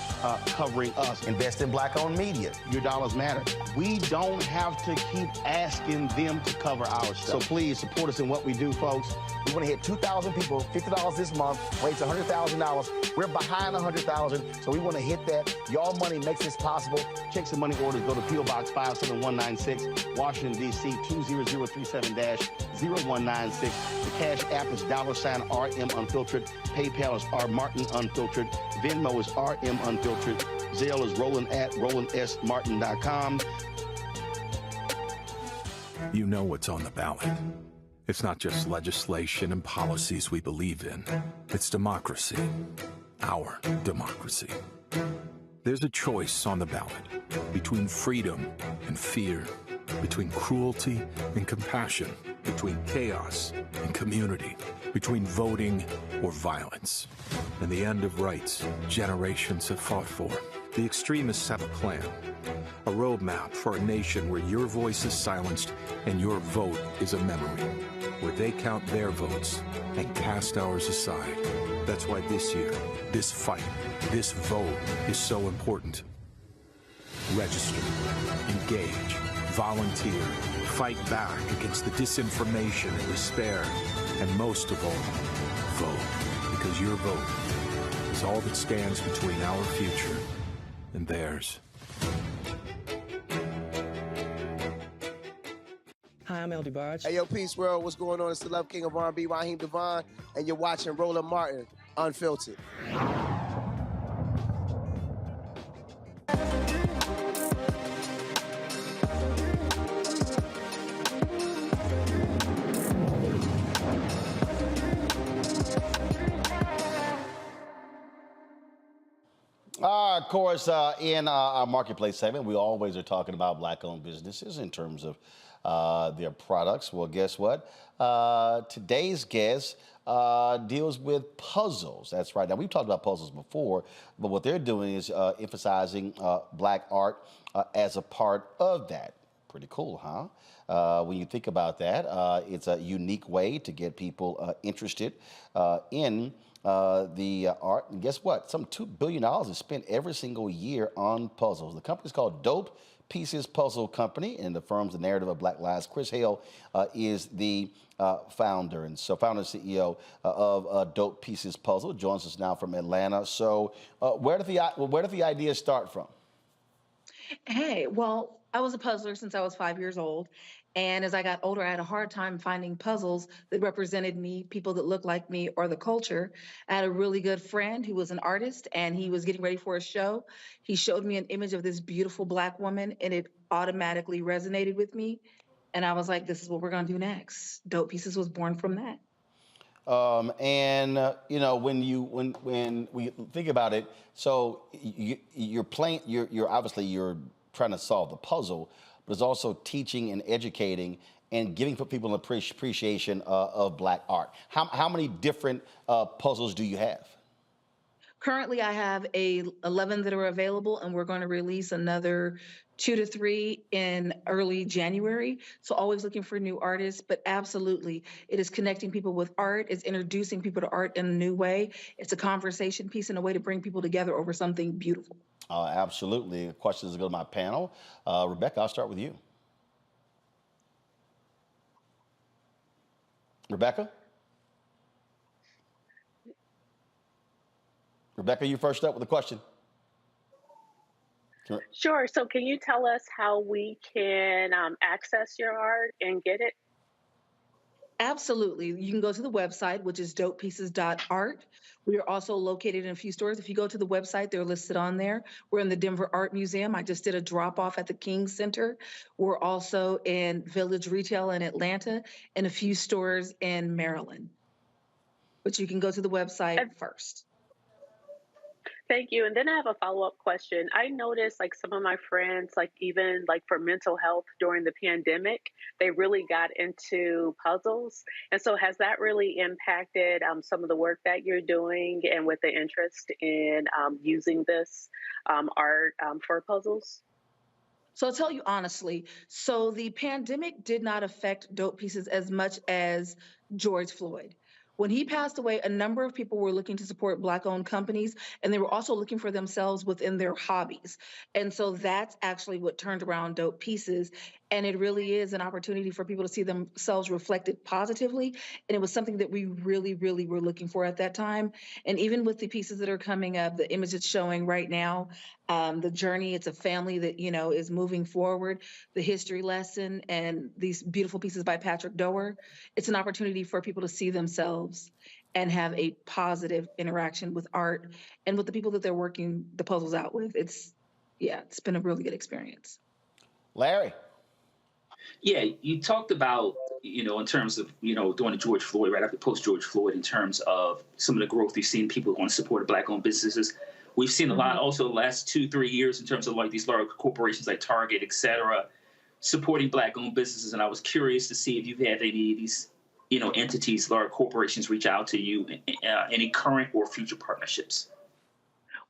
covering us. Invest in Black-owned media. Your dollars matter. We don't have to keep asking them to cover our stuff. So please support us in what we do, folks. We want to hit 2,000 people, $50 this month, raise $100,000. We're behind 100,000, so we want to hit that. Y'all money makes this possible. Check some money orders. Go to P.O. Box 57196, Washington, D.C. 20037-0196. The Cash App is $RM Unfiltered. PayPal is R Martin Unfiltered. Venmo is RM Unfiltered. Zelle is Roland at RolandSMartin.com. You know what's on the ballot. It's not just legislation and policies we believe in. It's democracy. Our democracy. There's a choice on the ballot between freedom and fear, between cruelty and compassion, between chaos and community, between voting or violence. And the end of rights generations have fought for. The extremists have a plan, a roadmap for a nation where your voice is silenced and your vote is a memory, where they count their votes and cast ours aside. That's why this year, this fight, this vote is so important. Register, engage, volunteer, fight back against the disinformation and despair, and most of all, vote, because your vote is all that stands between our future and theirs. Hi, I'm El DeBarge. Hey, yo, Peace World, what's going on? It's the Love King of R&B, Raheem Devon, and you're watching Roland Martin, Unfiltered. Of course, in our marketplace segment, we always are talking about black-owned businesses in terms of their products. Well, guess what? Today's guest deals with puzzles. That's right. Now, we've talked about puzzles before, but what they're doing is emphasizing black art as a part of that. Pretty cool, huh? When you think about that, it's a unique way to get people interested in the art. And guess what? Some $2 billion is spent every single year on puzzles. The company's called Dope Pieces Puzzle Company, and the firm's The Narrative of Black Lives. Chris Hale is the founder and CEO of Dope Pieces Puzzle. Joins us now from Atlanta. So where did the idea start from? Hey, well, I was a puzzler since I was 5 years old. And as I got older, I had a hard time finding puzzles that represented me, people that looked like me, or the culture. I had a really good friend who was an artist, and he was getting ready for a show. He showed me an image of this beautiful black woman, and it automatically resonated with me. And I was like, this is what we're going to do next. Dope Pieces was born from that. You know, when we think about it, so you're obviously trying to solve the puzzle, but it's also teaching and educating and giving people an appreciation of black art. How many different puzzles do you have? Currently, I have 11 that are available, and we're going to release another 2 to 3 in early January. So always looking for new artists, but absolutely, it is connecting people with art. It's introducing people to art in a new way. It's a conversation piece and a way to bring people together over something beautiful. Absolutely. Questions go to my panel. Rebecca, I'll start with you. Rebecca? Rebecca, you first up with a question. Sure. So can you tell us how we can access your art and get it? Absolutely. You can go to the website, which is dopepieces.art. We are also located in a few stores. If you go to the website, they're listed on there. We're in the Denver Art Museum. I just did a drop-off at the King Center. We're also in Village Retail in Atlanta and a few stores in Maryland. But you can go to the website first. Thank you. And then I have a follow-up question. I noticed like some of my friends, like even like for mental health during the pandemic, they really got into puzzles. And so has that really impacted some of the work that you're doing and with the interest in using this art for puzzles? So I'll tell you honestly, so the pandemic did not affect Dope Pieces as much as George Floyd. When he passed away, a number of people were looking to support Black-owned companies, and they were also looking for themselves within their hobbies. And so that's actually what turned around Dope Pieces. And it really is an opportunity for people to see themselves reflected positively. And it was something that we really, really were looking for at that time. And even with the pieces that are coming up, the image it's showing right now, the journey, it's a family that, you know, is moving forward, the history lesson, and these beautiful pieces by Patrick Doerr. It's an opportunity for people to see themselves and have a positive interaction with art and with the people that they're working the puzzles out with. It's been a really good experience. Larry. Yeah, you talked about, in terms of, during the George Floyd, right after post-George Floyd, in terms of some of the growth we've seen, people want to support Black-owned businesses. We've seen a lot also the last 2-3 years in terms of like these large corporations like Target, et cetera, supporting Black-owned businesses. And I was curious to see if you've had any of these, entities, large corporations reach out to you, any current or future partnerships.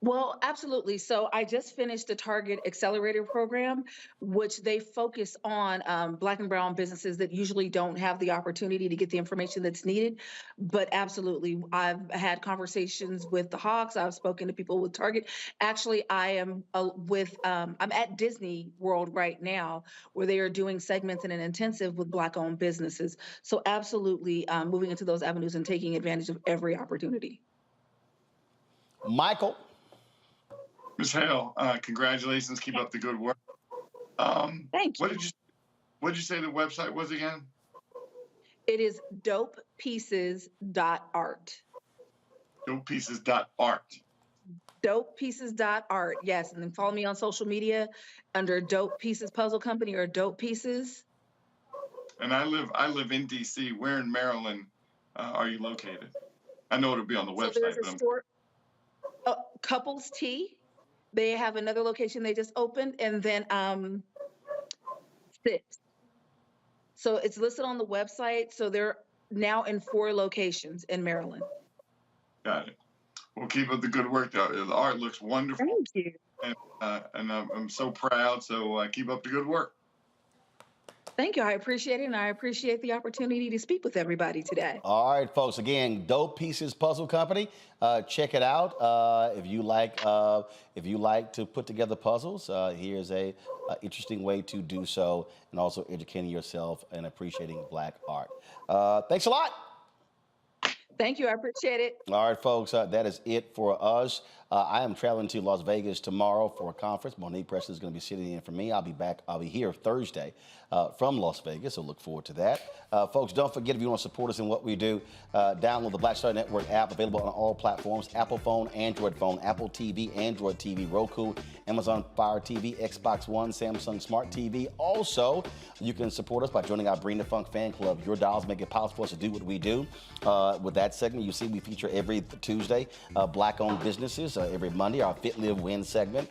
Well, absolutely. So I just finished the Target Accelerator program, which they focus on Black and brown businesses that usually don't have the opportunity to get the information that's needed. But absolutely, I've had conversations with the Hawks. I've spoken to people with Target. Actually, I am I'm at Disney World right now, where they are doing segments in an intensive with Black-owned businesses. So absolutely, moving into those avenues and taking advantage of every opportunity. Michael. Ms. Hale, congratulations. Keep up the good work. Thank you. What did you say the website was again? It is dopepieces.art. Dopepieces.art. Dopepieces.art, yes. And then follow me on social media under Dope Pieces Puzzle Company or Dope Pieces. And I live in D.C. Where in Maryland are you located? I know it'll be on the website. So there's a store, Couples Tea. They have another location they just opened, and then Six. So it's listed on the website. So they're now in 4 locations in Maryland. Got it. Well, keep up the good work. The art looks wonderful. Thank you. And I'm so proud. So keep up the good work. Thank you. I appreciate it, and I appreciate the opportunity to speak with everybody today. All right, folks. Again, Dope Pieces Puzzle Company. Check it out. If you like to put together puzzles, here's a interesting way to do so, and also educating yourself and appreciating Black art. Thanks a lot. Thank you. I appreciate it. All right, folks, that is it for us. I am traveling to Las Vegas tomorrow for a conference. Monique Preston is going to be sitting in for me. I'll be here Thursday from Las Vegas, so look forward to that. Folks, don't forget, if you want to support us in what we do, download the Black Star Network app, available on all platforms: Apple phone, Android phone, Apple TV, Android TV, Roku, Amazon Fire TV, Xbox One, Samsung Smart TV. Also, you can support us by joining our Bring the Funk fan club. Your dollars make it possible for us to do what we do. With that segment, you see we feature every Tuesday Black-owned businesses. Every Monday, our Fit, Live, Win segment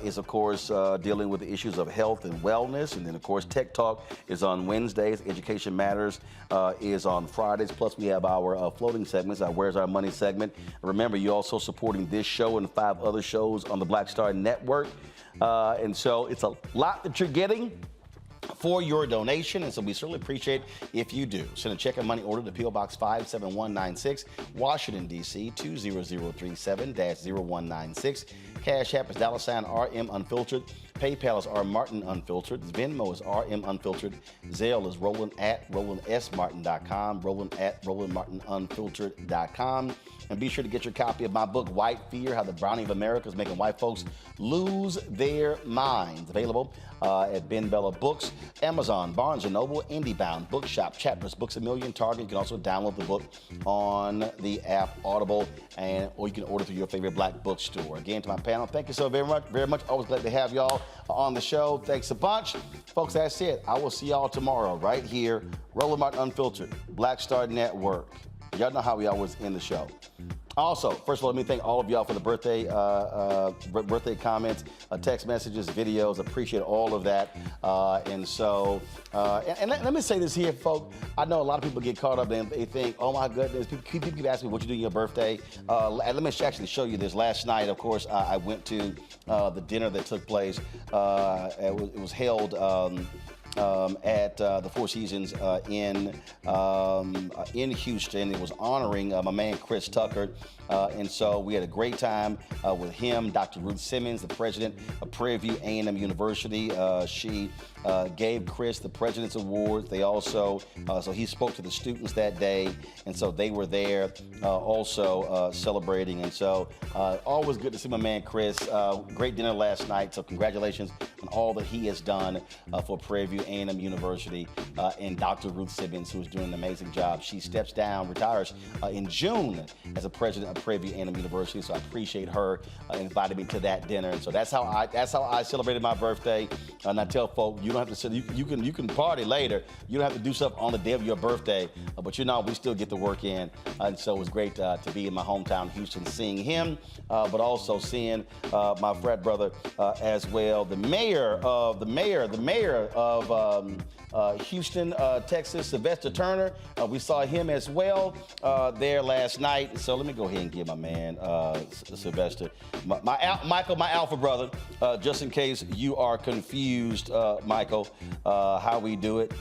is, of course, dealing with the issues of health and wellness. And then, of course, Tech Talk is on Wednesdays. Education Matters is on Fridays. Plus, we have our floating segments, our Where's Our Money segment. Remember, you're also supporting this show and 5 other shows on the Black Star Network. And so it's a lot that you're getting for your donation, and so we certainly appreciate if you do. Send a check and money order to P.O. Box 57196, Washington, D.C. 20037-0196. Cash App is $RM Unfiltered. PayPal is R Martin Unfiltered. Venmo is RM Unfiltered. Zelle is Roland at RolandSMartin.com. Roland at RolandMartinUnfiltered.com. And be sure to get your copy of my book, White Fear: How the Browning of America is Making White Folks Lose Their Minds. Available at Ben Bella Books, Amazon, Barnes & Noble, IndieBound, Bookshop, Chapters, Books A Million, Target. You can also download the book on the app Audible, or you can order through your favorite Black bookstore. Again, to my panel, thank you so very much. Always glad to have y'all on the show. Thanks a bunch. Folks, that's it. I will see y'all tomorrow right here. Roland Martin Unfiltered, Black Star Network. Y'all know how we always end the show. Also, first of all, let me thank all of y'all for the birthday comments, text messages, videos. Appreciate all of that. And let me say this here, folks. I know a lot of people get caught up and they think, oh my goodness, people keep asking me what you do on your birthday. Let me actually show you this. Last night, of course, I went to the dinner that took place. It was held at the Four Seasons in Houston. It was honoring my man Chris Tucker, and so we had a great time with him. Dr. Ruth Simmons, the president of Prairie View A&M University, she gave Chris the President's Awards. They also, so he spoke to the students that day, and so they were there also celebrating. And so always good to see my man Chris. Great dinner last night, so congratulations on all that he has done for Prairie View A&M University, and Dr. Ruth Simmons, who's doing an amazing job. She steps down, retires in June as a president of Prairie View A&M University. So I appreciate her inviting me to that dinner. And so that's how I celebrated my birthday. And I tell folk, you don't have to you can party later. You don't have to do stuff on the day of your birthday. But we still get the work in. And so it was great to be in my hometown, Houston, seeing him, but also seeing my frat brother as well, the mayor of Houston, Texas, Sylvester Turner. We saw him as well there last night. So let me go ahead and give my man Sylvester, my alpha brother, just in case you are confused, Michael, how we do it.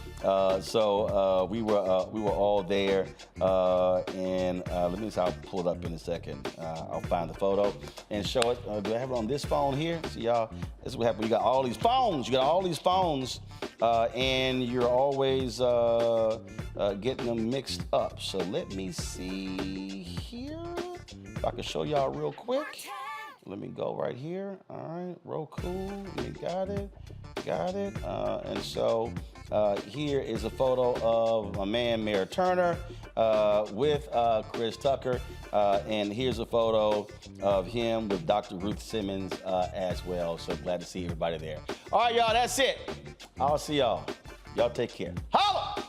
So we were all there, and let me see. I'll pull it up in a second. I'll find the photo and show it. Do I have it on this phone here? See, y'all, this is what happened. You got all these phones. And you're always getting them mixed up. So let me see here. If I can show y'all real quick. Let me go right here. All right, Roku. We got it. And so here is a photo of my man, Mayor Turner, with Chris Tucker. And here's a photo of him with Dr. Ruth Simmons as well. So glad to see everybody there. All right, y'all, that's it. I'll see y'all. Y'all take care. Holla!